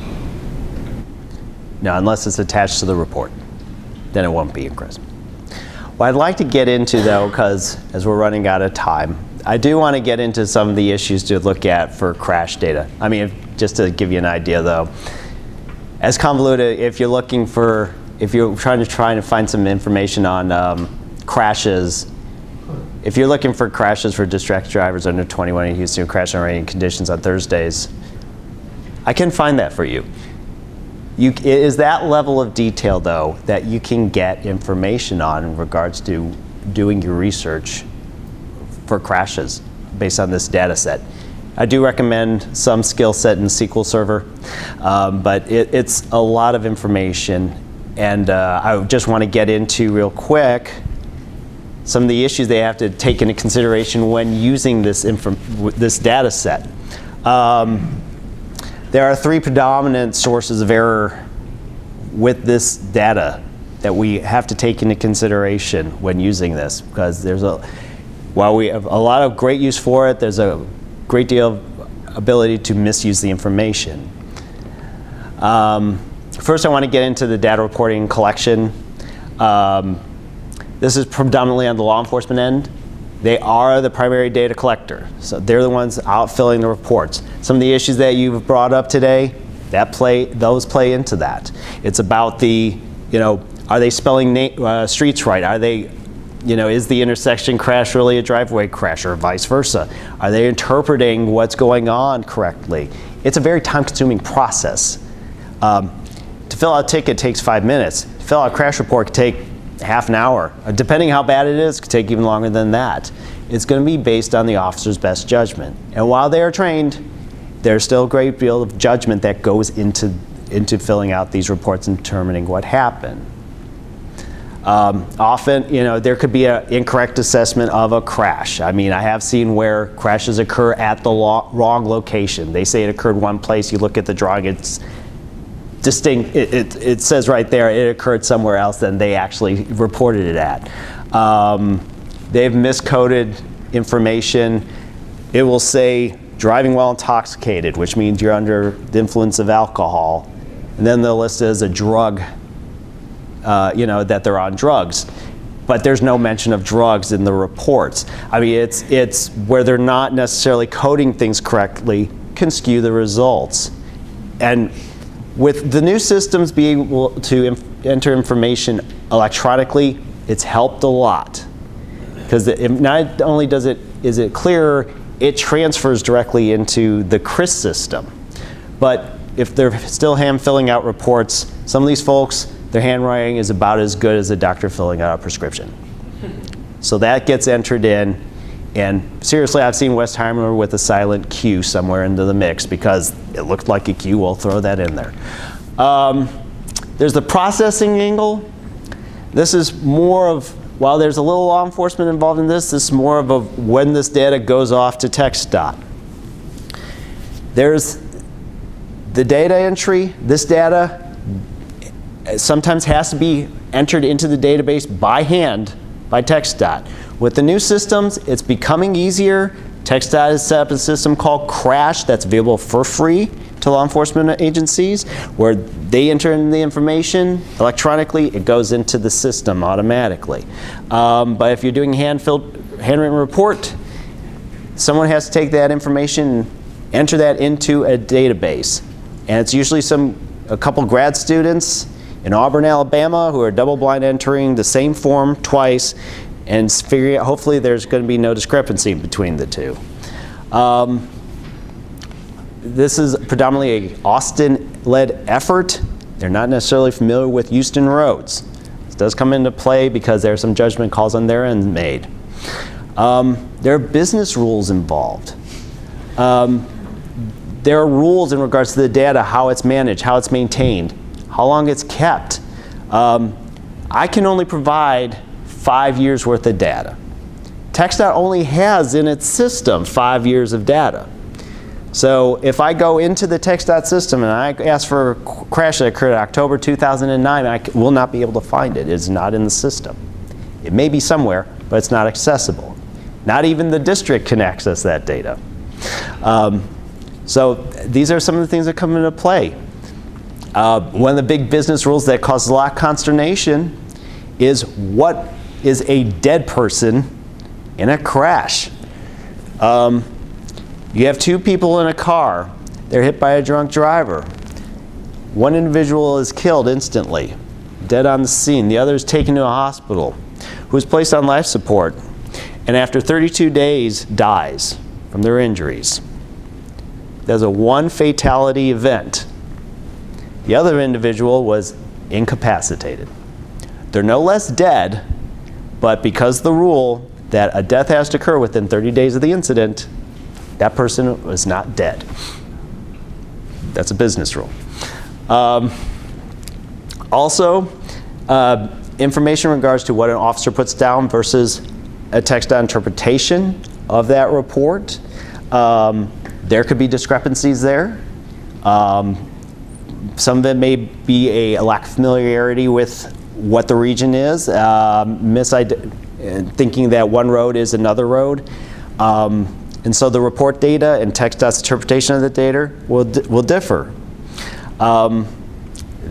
No, unless it's attached to the report, then it won't be in CRIS. What I'd like to get into, though, because as we're running out of time, I do want to get into some of the issues to look at for crash data. I mean, just to give you an idea, though, as convoluted, if you're trying to find some information on crashes, if you're looking for crashes for distracted drivers under 21 in Houston, crash on rainy conditions on Thursdays, I can find that for you. It is that level of detail, though, that you can get information on in regards to doing your research for crashes based on this data set. I do recommend some skill set in SQL Server, but it's a lot of information, and I just want to get into real quick some of the issues they have to take into consideration when using this data set. There are three predominant sources of error with this data that we have to take into consideration when using this, because while we have a lot of great use for it, there's a great deal of ability to misuse the information. First, I want to get into the data reporting and collection. This is predominantly on the law enforcement end. They are the primary data collector, so they're the ones out filling the reports. Some of the issues that you've brought up today, those play into that. It's about are they spelling streets right? Are they, is the intersection crash really a driveway crash, or vice versa? Are they interpreting what's going on correctly? It's a very time-consuming process. To fill out a ticket takes 5 minutes. To fill out a crash report could take half an hour. Depending how bad it is, it could take even longer than that. It's going to be based on the officer's best judgment. And while they are trained, there's still a great deal of judgment that goes into filling out these reports and determining what happened. Often, there could be an incorrect assessment of a crash. I mean, I have seen where crashes occur at the wrong location. They say it occurred one place. You look at the drawing, it's distinct. It says right there it occurred somewhere else than they actually reported it at. They've miscoded information. It will say driving while intoxicated, which means you're under the influence of alcohol, and then they'll list it as a drug, that they're on drugs. But there's no mention of drugs in the reports. I mean, it's where they're not necessarily coding things correctly can skew the results. And with the new systems being able to enter information electronically, it's helped a lot. Because not only is it clearer, it transfers directly into the CRIS system. But if they're still hand filling out reports, some of these folks, their handwriting is about as good as a doctor filling out a prescription. So that gets entered in. And seriously, I've seen Westheimer with a silent Q somewhere into the mix because it looked like a Q. We'll throw that in there. There's the processing angle. This is more of, while there's a little law enforcement involved in this is more of a when this data goes off to TxDOT. There's The data entry, this data sometimes has to be entered into the database by hand by TxDOT. With the new systems, it's becoming easier. TxDOT has set up a system called CRIS that's available for free to law enforcement agencies, where they enter in the information electronically, it goes into the system automatically. But if you're doing handwritten report, someone has to take that information and enter that into a database. And it's usually a couple grad students in Auburn, Alabama, who are double-blind entering the same form twice and figuring out, hopefully there's going to be no discrepancy between the two. This is predominantly an Austin-led effort. They're not necessarily familiar with Houston roads. This does come into play because there are some judgment calls on their end made. There are business rules involved. There are rules in regards to the data, how it's managed, how it's maintained, how long it's kept. I can only provide 5 years worth of data. TxDOT only has in its system 5 years of data. So if I go into the TxDOT system and I ask for a crash that occurred in October 2009, I will not be able to find it. It's not in the system. It may be somewhere, but it's not accessible. Not even the district can access that data. So these are some of the things that come into play. One of the big business rules that causes a lot of consternation is what is a dead person in a crash. You have two people in a car. They're hit by a drunk driver. One individual is killed instantly, dead on the scene. The other is taken to a hospital, who is placed on life support, and after 32 days dies from their injuries. There's a one fatality event. The other individual was incapacitated. They're no less dead, but because the rule that a death has to occur within 30 days of the incident, that person was not dead. That's a business rule. Also, information in regards to what an officer puts down versus a TxDOT interpretation of that report. There could be discrepancies there. Some of it may be a lack of familiarity with what the region is, thinking that one road is another road. And so the report data and TxDOT's interpretation of the data will differ.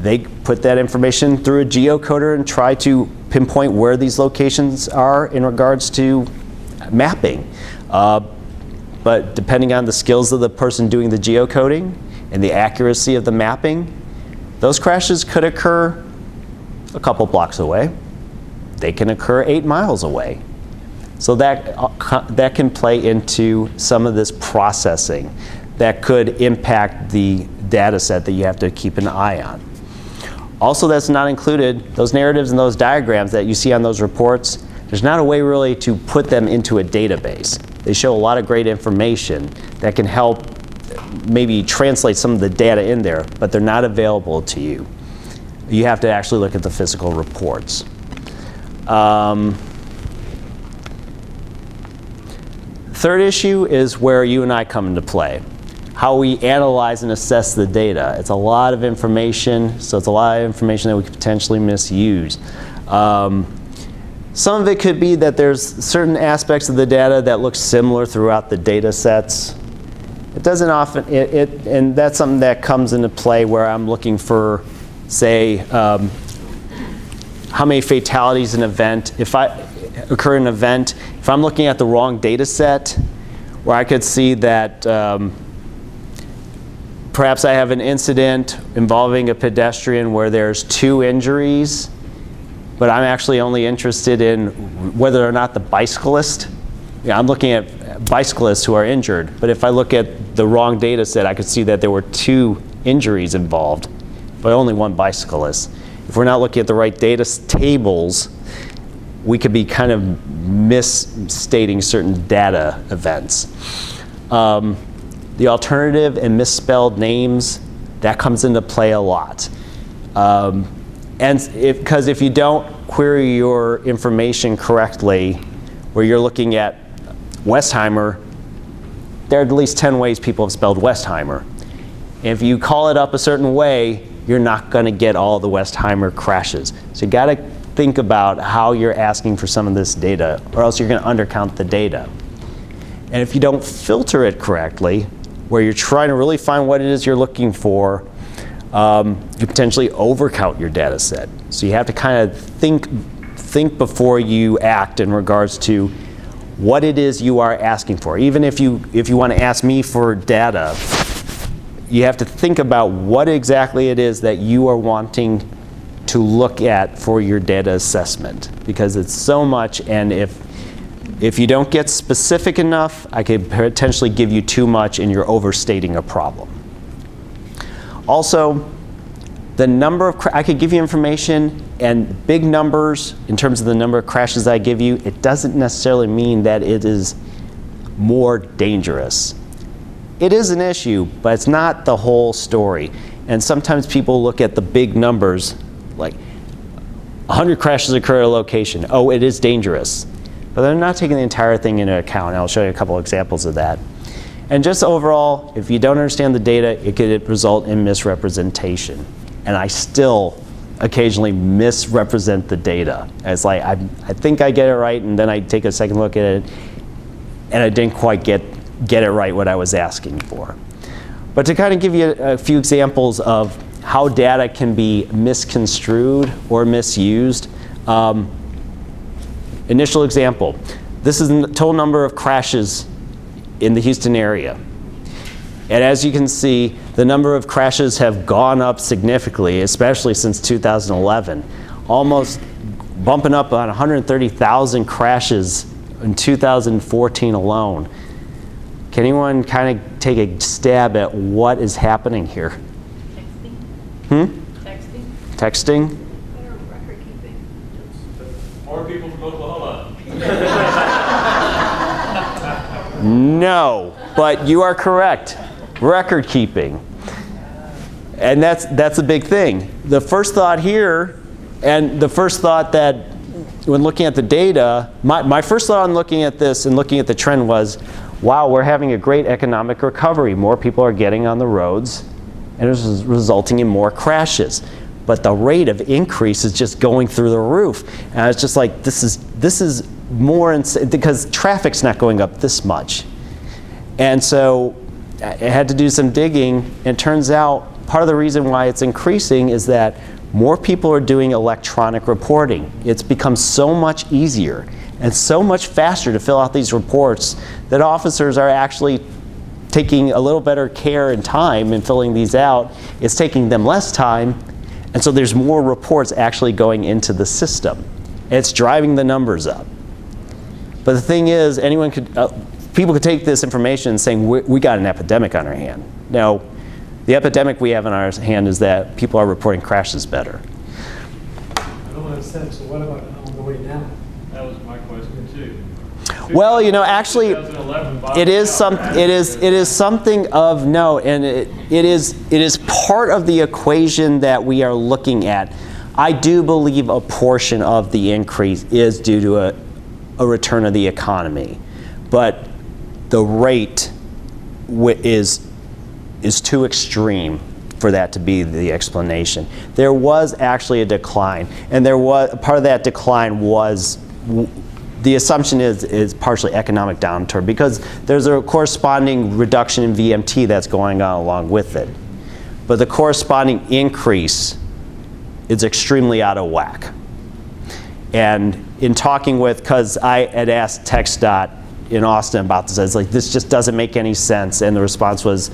They put that information through a geocoder and try to pinpoint where these locations are in regards to mapping. But depending on the skills of the person doing the geocoding and the accuracy of the mapping, those crashes could occur a couple blocks away. They can occur 8 miles away. So that can play into some of this processing that could impact the data set that you have to keep an eye on. Also, that's not included, those narratives and those diagrams that you see on those reports, there's not a way really to put them into a database. They show a lot of great information that can help maybe translate some of the data in there, but they're not available to you. You have to actually look at the physical reports. Third issue is where you and I come into play. How we analyze and assess the data. It's a lot of information, so it's a lot of information that we could potentially misuse. Some of it could be that there's certain aspects of the data that look similar throughout the data sets. It doesn't often, and that's something that comes into play where I'm looking for, say, how many fatalities an event, occur in an event. If I'm looking at the wrong data set, where I could see that perhaps I have an incident involving a pedestrian where there's 2 injuries, but I'm actually only interested in whether or not the bicyclist, I'm looking at bicyclists who are injured, but if I look at the wrong data set, I could see that there were 2 injuries involved, but only 1 bicyclist. If we're not looking at the right data tables, we could be kind of misstating certain data events. The alternative and misspelled names, that comes into play a lot. Because if you don't query your information correctly, where you're looking at Westheimer, there are at least 10 ways people have spelled Westheimer. And if you call it up a certain way, you're not going to get all the Westheimer crashes. So you got to think about how you're asking for some of this data, or else you're going to undercount the data. And if you don't filter it correctly, where you're trying to really find what it is you're looking for, you potentially overcount your data set. So you have to kind of think before you act in regards to what it is you are asking for. Even if you want to ask me for data, you have to think about what exactly it is that you are wanting to look at for your data assessment, because it's so much, and if you don't get specific enough, I could potentially give you too much and you're overstating a problem. Also, the number of, I could give you information and big numbers in terms of the number of crashes I give you, it doesn't necessarily mean that it is more dangerous. It is an issue, but it's not the whole story. And sometimes people look at the big numbers, like 100 crashes occur at a location. Oh, it is dangerous. But they're not taking the entire thing into account. And I'll show you a couple examples of that. And just overall, if you don't understand the data, it could result in misrepresentation. And I still occasionally misrepresent the data. It's like, I think I get it right, and then I take a second look at it, and I didn't quite get it right what I was asking for. But to kind of give you a few examples of how data can be misconstrued or misused. Initial example, this is the total number of crashes in the Houston area. And as you can see, the number of crashes have gone up significantly, especially since 2011, almost bumping up on 130,000 crashes in 2014 alone. Can anyone kind of take a stab at what is happening here? Texting. Texting? Texting? Better record keeping. More people from Oklahoma. No, but you are correct. Record keeping. And that's a big thing. The first thought here, and the first thought that when looking at the data, my first thought on looking at this and looking at the trend was, wow, we're having a great economic recovery. More people are getting on the roads, and it was resulting in more crashes. But the rate of increase is just going through the roof. And it's just like, this is more, because traffic's not going up this much. And so I had to do some digging, and it turns out part of the reason why it's increasing is that more people are doing electronic reporting. It's become so much easier and so much faster to fill out these reports that officers are actually taking a little better care and time in filling these out. It's taking them less time, and so there's more reports actually going into the system. It's driving the numbers up. But the thing is, people could take this information and saying, we got an epidemic on our hand. No, the epidemic we have on our hand is that people are reporting crashes better. I don't understand, so what about on the way down? That was my question too. Well, you know, actually, it is something of note, and it is part of the equation that we are looking at. I do believe a portion of the increase is due to a return of the economy, but the rate is too extreme for that to be the explanation. There was actually a decline, and part of that decline was, the assumption is partially economic downturn, because there's a corresponding reduction in VMT that's going on along with it. But the corresponding increase is extremely out of whack. And in talking with, because I had asked TxDOT in Austin about this, I was like, this just doesn't make any sense. And the response was,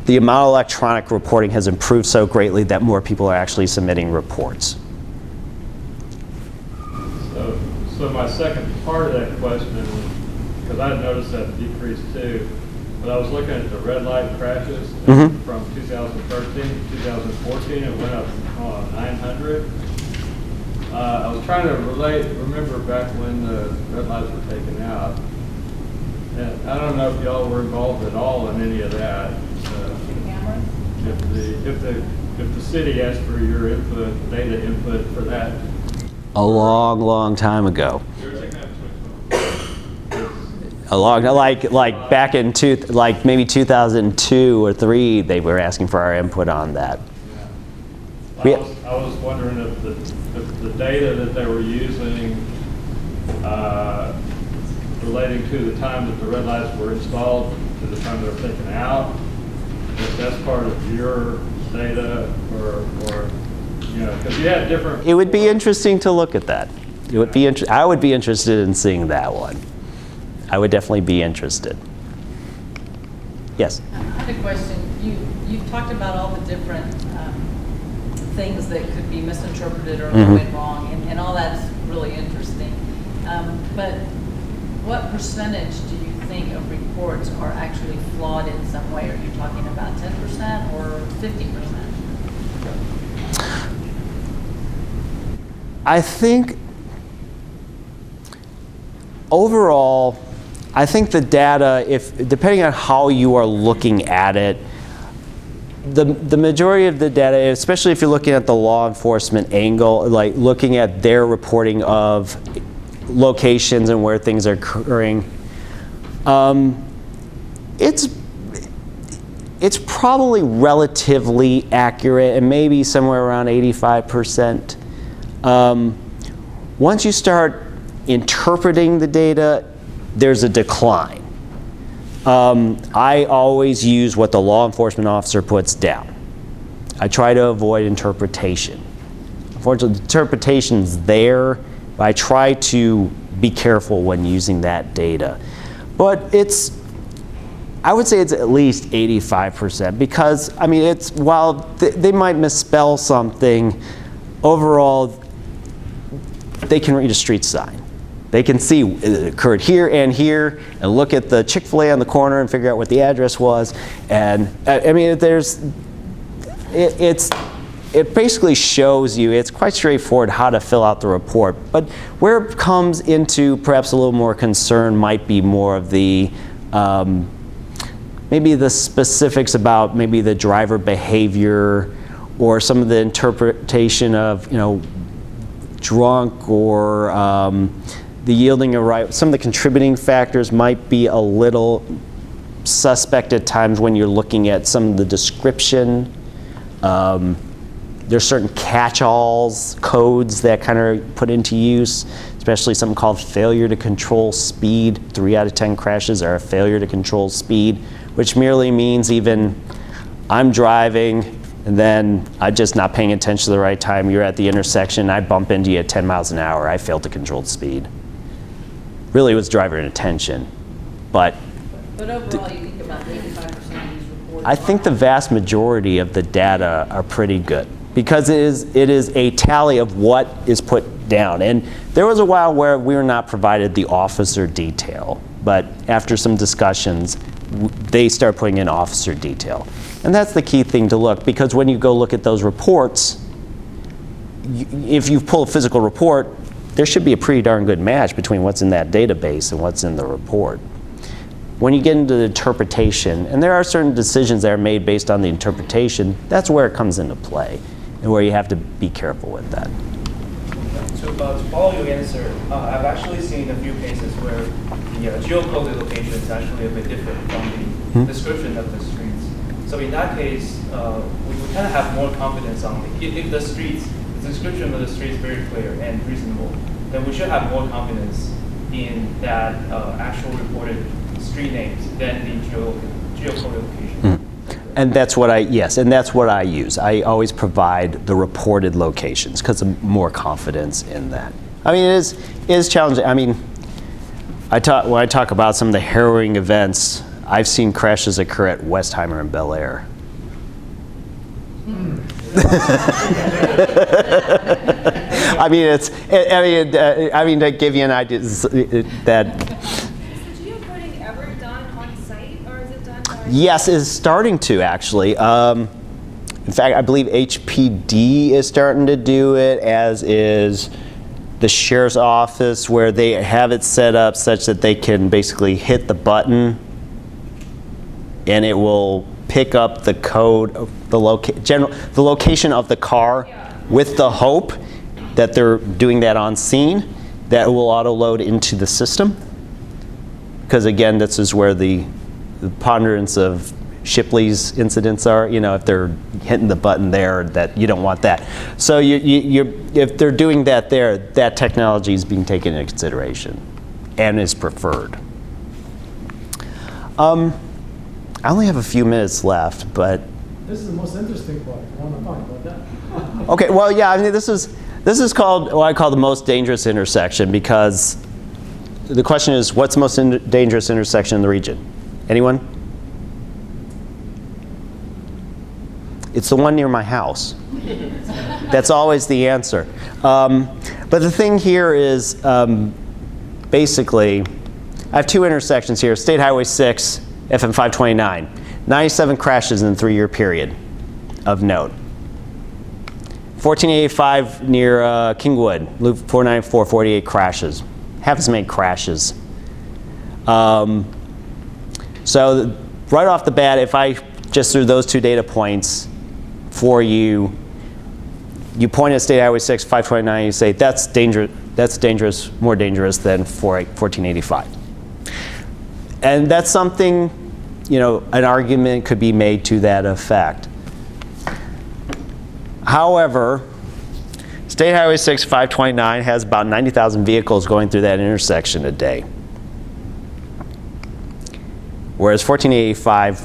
the amount of electronic reporting has improved so greatly that more people are actually submitting reports. So my second part of that question, because I noticed that decrease too, but I was looking at the red light crashes from 2013 to 2014, it went up 900. I was trying to remember back when the red lights were taken out. And I don't know if y'all were involved at all in any of that. If the city asked for your input, data input for that. A long, long time ago. like back in maybe 2002 or 3, they were asking for our input on that. I was wondering if the data that they were using relating to the time that the red lights were installed to the time they were taken out, if that's part of your data or because you had different. It would be interesting to look at that. It would be I would be interested in seeing that one. I would definitely be interested. Yes? I have a question. You've talked about all the different things that could be misinterpreted or going wrong, and all that's really interesting. But what percentage do you think of reports are actually flawed in some way? Are you talking about 10% or 50%? I think overall, I think the data, depending on how you are looking at it, the majority of the data, especially if you're looking at the law enforcement angle, like looking at their reporting of locations and where things are occurring, it's probably relatively accurate and maybe somewhere around 85%. Once you start interpreting the data, there's a decline. I always use what the law enforcement officer puts down. I try to avoid interpretation. Unfortunately, the interpretation's there, but I try to be careful when using that data. But I would say it's at least 85% because, I mean, while they might misspell something, overall, they can read a street sign. They can see it occurred here and look at the Chick-fil-A on the corner and figure out what the address was. And I mean, it basically shows you, it's quite straightforward how to fill out the report. But where it comes into perhaps a little more concern might be more of the, maybe the specifics about maybe the driver behavior or some of the interpretation of, drunk or the yielding of right. Some of the contributing factors might be a little suspect at times when you're looking at some of the description. There's certain catch-alls, codes that kind of put into use, especially something called failure to control speed. 3 out of 10 crashes are a failure to control speed, which merely means even I'm driving and then I'm just not paying attention to the right time. You're at the intersection, I bump into you at 10 miles an hour, I failed to control speed. Really it was driver inattention, but overall, you think about 85% of these reports. I think the vast majority of the data are pretty good because it is a tally of what is put down. And there was a while where we were not provided the officer detail, but after some discussions, they start putting in officer detail. And that's the key thing to look, because when you go look at those reports, if you pull a physical report, there should be a pretty darn good match between what's in that database and what's in the report. When you get into the interpretation, and there are certain decisions that are made based on the interpretation, that's where it comes into play and where you have to be careful with that. So to follow your answer, I've actually seen a few cases where the geocoded location is actually a bit different from the description of the streets. So in that case, we kind of have more confidence on if the description of the street is very clear and reasonable, then we should have more confidence in that actual reported street names than the geocoded location. And that's what I use. I always provide the reported locations because of more confidence in that. I mean, it is challenging. I mean, when I talk about some of the harrowing events, I've seen crashes occur at Westheimer and Bel Air. I mean, to give you an idea, that. Yes, it's starting to actually. In fact, I believe HPD is starting to do it, as is the sheriff's office, where they have it set up such that they can basically hit the button and it will pick up the code of the location of the car, with the hope that they're doing that on scene, that will auto load into the system. because again, this is where the preponderance of Shipley's incidents are. You know, if they're hitting the button there, that you don't want that. So if they're doing that there, that technology is being taken into consideration and is preferred. I only have a few minutes left, but This is the most interesting part. I want to talk about that. okay. Well, yeah. I mean, this is called what I call the most dangerous intersection, because the question is, what's the most dangerous intersection in the region? Anyone? It's the one near my house. That's always the answer. But the thing here is, basically, I have two intersections here. State Highway 6, FM 529. 97 crashes in a 3-year period of note. 1485 near Kingwood, Loop 494, 48 crashes. Half as many crashes. So right off the bat, if I just threw those two data points for you, you point at State Highway 6, 529, you say that's dangerous, more dangerous than 1485. And that's something, you know, an argument could be made to that effect. However, State Highway 6, 529 has about 90,000 vehicles going through that intersection a day. Whereas 1485,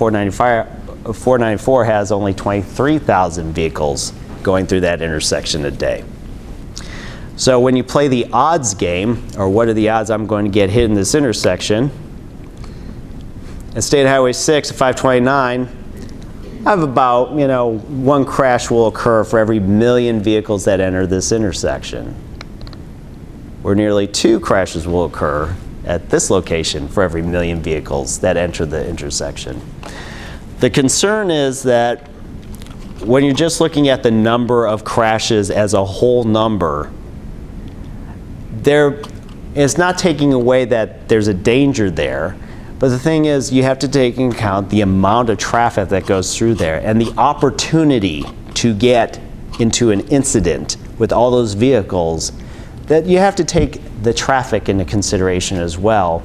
494 has only 23,000 vehicles going through that intersection a day. So when you play the odds game, or what are the odds I'm going to get hit in this intersection, at State Highway 6 at 529, I have about, you know, 1 crash will occur for every 1 million vehicles that enter this intersection, where nearly 2 crashes will occur at this location for every 1 million vehicles that enter the intersection. The concern is that when you're just looking at the number of crashes as a whole number, it's not taking away that there's a danger there. But the thing is, you have to take into account the amount of traffic that goes through there and the opportunity to get into an incident with all those vehicles, that you have to take the traffic into consideration as well.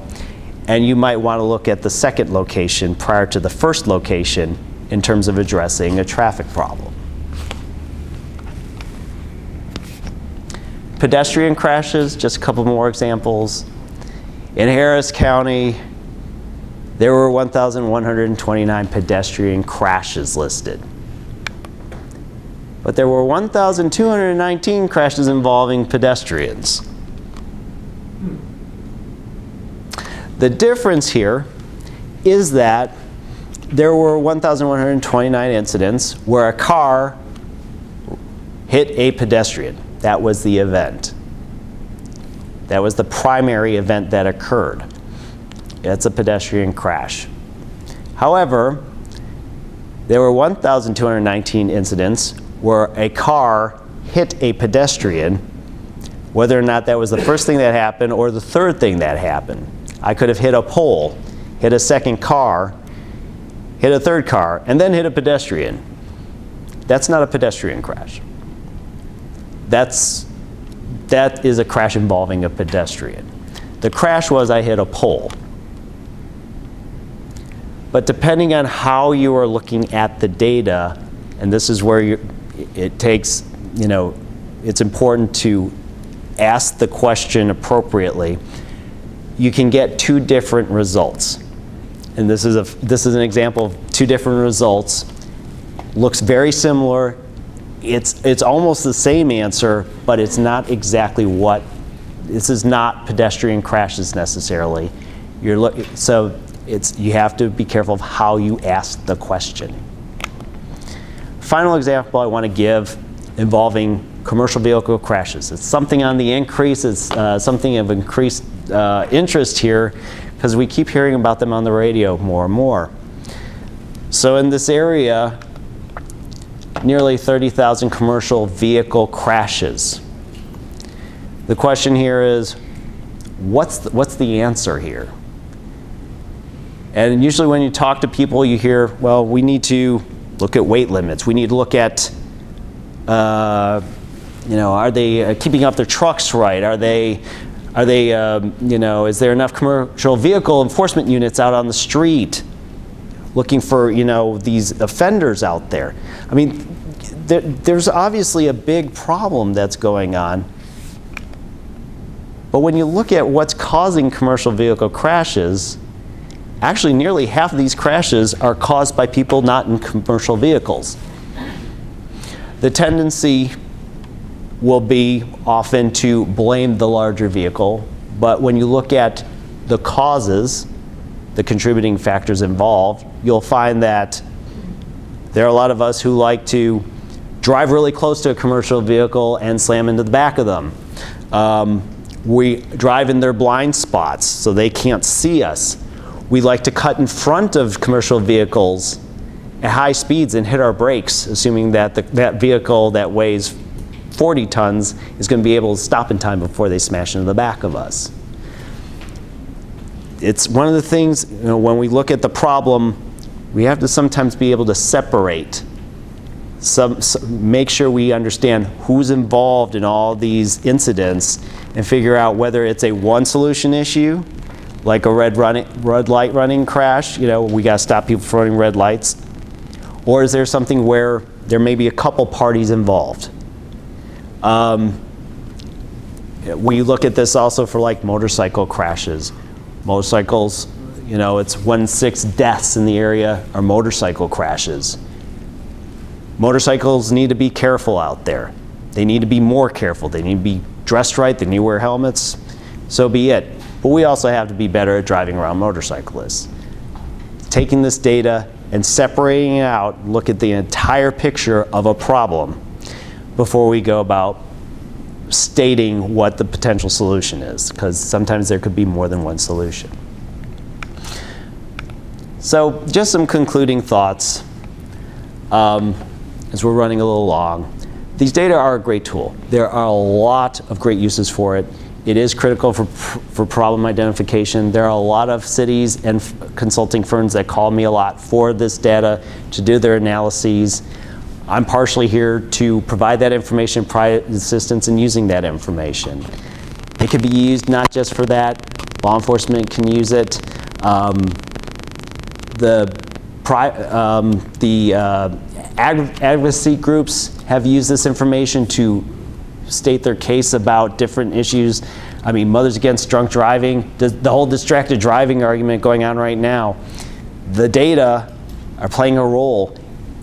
And you might want to look at the second location prior to the first location in terms of addressing a traffic problem. Pedestrian crashes, just a couple more examples. In Harris County, there were 1,129 pedestrian crashes listed. But there were 1,219 crashes involving pedestrians. The difference here is that there were 1,129 incidents where a car hit a pedestrian. That was the event. That was the primary event that occurred. It's a pedestrian crash. However, there were 1,219 incidents where a car hit a pedestrian, whether or not that was the first thing that happened or the third thing that happened. I could have hit a pole, hit a second car, hit a third car, and then hit a pedestrian. That's not a pedestrian crash. That is a crash involving a pedestrian. The crash was I hit a pole. But depending on how you are looking at the data, and this is where it takes, you know, it's important to ask the question appropriately, you can get two different results. And this is an example of two different results. Looks very similar. It's almost the same answer, but it's not exactly what. This is not pedestrian crashes necessarily. So you have to be careful of how you ask the question. Final example I want to give involving commercial vehicle crashes. It's something on the increase. It's something of increased interest here because we keep hearing about them on the radio more and more. So in this area, nearly 30,000 commercial vehicle crashes. The question here is, what's the answer here? And usually when you talk to people, you hear, well, we need to look at weight limits. We need to look at, are they keeping up their trucks right? Are they Are they, is there enough commercial vehicle enforcement units out on the street looking for, these offenders out there? I mean, there's obviously a big problem that's going on. But when you look at what's causing commercial vehicle crashes, actually nearly half of these crashes are caused by people not in commercial vehicles. The tendency will be often to blame the larger vehicle, but when you look at the causes, the contributing factors involved, you'll find that there are a lot of us who like to drive really close to a commercial vehicle and slam into the back of them. We drive in their blind spots so they can't see us. We like to cut in front of commercial vehicles at high speeds and hit our brakes, assuming that that vehicle that weighs 40 tons is going to be able to stop in time before they smash into the back of us. It's one of the things, when we look at the problem, we have to sometimes be able to separate. Make sure we understand who's involved in all these incidents and figure out whether it's a one solution issue, like a red light running crash, we got to stop people from running red lights, or is there something where there may be a couple parties involved? We look at this also for like motorcycle crashes. Motorcycles, it's 1/6 deaths in the area are motorcycle crashes. Motorcycles need to be careful out there. They need to be more careful. They need to be dressed right. They need to wear helmets. So be it. But we also have to be better at driving around motorcyclists. Taking this data and separating it out, look at the entire picture of a problem before we go about stating what the potential solution is, because sometimes there could be more than one solution. So just some concluding thoughts as we're running a little long. These data are a great tool. There are a lot of great uses for it. It is critical for problem identification. There are a lot of cities and consulting firms that call me a lot for this data to do their analyses. I'm partially here to provide that information, provide assistance in using that information. It can be used not just for that. Law enforcement can use it. Advocacy groups have used this information to state their case about different issues. I mean, Mothers Against Drunk Driving, the whole distracted driving argument going on right now. The data are playing a role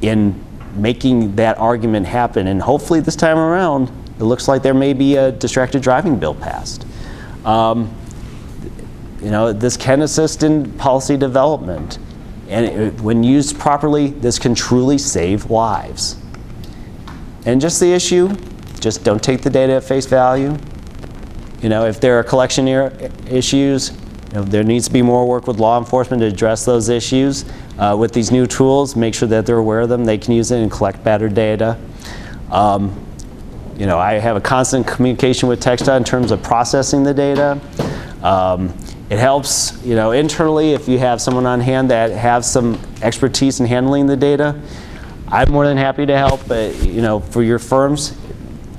in making that argument happen, and hopefully this time around, it looks like there may be a distracted driving bill passed. This can assist in policy development, and when used properly, this can truly save lives. And just the issue, just don't take the data at face value. If there are collection issues, there needs to be more work with law enforcement to address those issues. With these new tools, make sure that they're aware of them. They can use it and collect better data. I have a constant communication with TxDOT in terms of processing the data. It helps, internally, if you have someone on hand that has some expertise in handling the data. I'm more than happy to help, but for your firms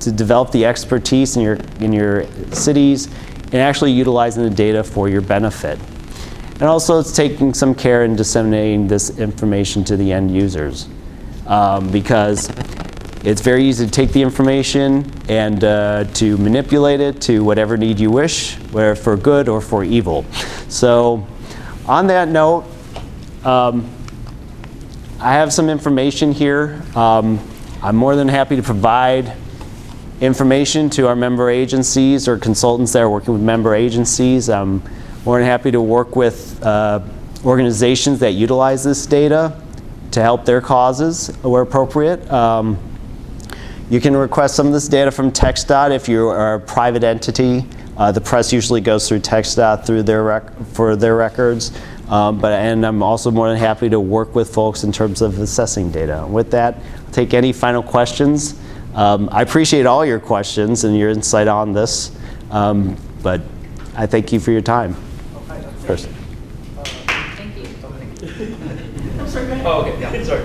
to develop the expertise in your cities and actually utilizing the data for your benefit. And also it's taking some care in disseminating this information to the end users, because it's very easy to take the information and to manipulate it to whatever need you wish, whether for good or for evil. So on that note, I have some information here. I'm more than happy to provide information to our member agencies or consultants that are working with member agencies. I'm more than happy to work with organizations that utilize this data to help their causes where appropriate. You can request some of this data from TxDOT if you are a private entity. The press usually goes through TxDOT for their records. And I'm also more than happy to work with folks in terms of assessing data. With that, I'll take any final questions. I appreciate all your questions and your insight on this, but I thank you for your time. First. Thank you. I'm sorry, go ahead. Oh, okay, yeah, sorry.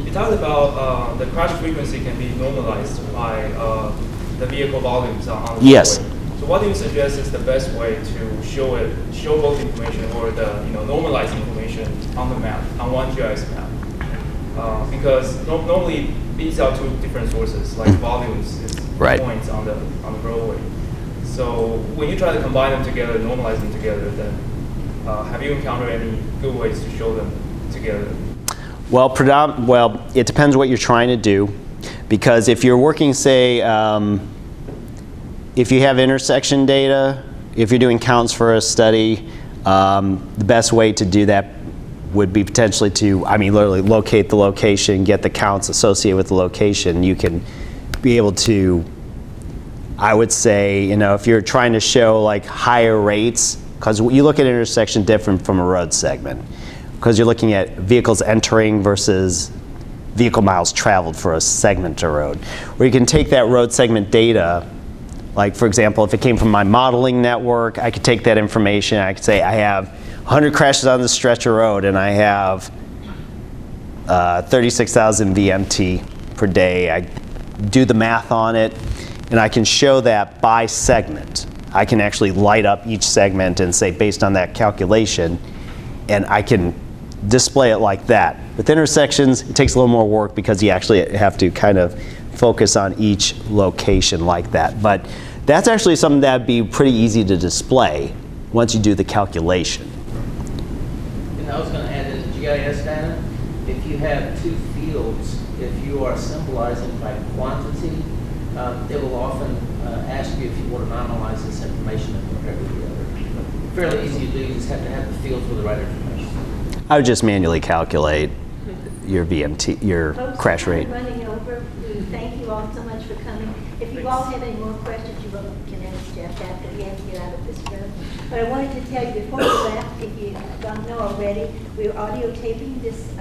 You talked about the crash frequency can be normalized by the vehicle volumes on the Yes. roadway. So what do you suggest is the best way to show both information or the normalized information on the map, on one GIS map? Because normally these are two different sources, like volumes is Right. points on the roadway. So when you try to combine them together, normalize them together, then have you encountered any good ways to show them together? Well, it depends what you're trying to do, because if you're working, say, if you have intersection data, if you're doing counts for a study, the best way to do that would be potentially to, literally locate the location, get the counts associated with the location. You can be able to, I would say, if you're trying to show like higher rates, because you look at intersection different from a road segment, because you're looking at vehicles entering versus vehicle miles traveled for a segment of road. Where you can take that road segment data, like for example, if it came from my modeling network, I could take that information, I could say I have 100 crashes on this stretch of road and I have 36,000 VMT per day. I do the math on it and I can show that by segment. I can actually light up each segment and say based on that calculation, and I can display it like that. With intersections, it takes a little more work because you actually have to kind of focus on each location like that. But that's actually something that would be pretty easy to display once you do the calculation. And I was going to add that GIS data, if you have two fields, if you are symbolizing by quantity, it will often ask you if you want to normalize this information and compare it with the other. Fairly easy to do, you just have to have the fields with the right information. I would just manually calculate your VMT, your Folks, crash rate. we're running over. We thank you all so much for coming. If you all have any more questions, you can ask Jeff after we have to get out of this room. But I wanted to tell you before we left, if you don't know already, we're audio taping this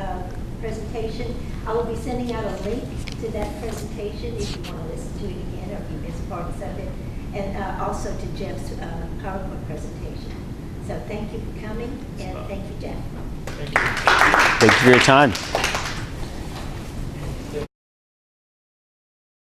presentation. I will be sending out a link to that presentation if you want to listen to it again or if you missed parts of it, and also to Jeff's PowerPoint presentation. So thank you for coming, and thank you, Jeff. Thank you for your time.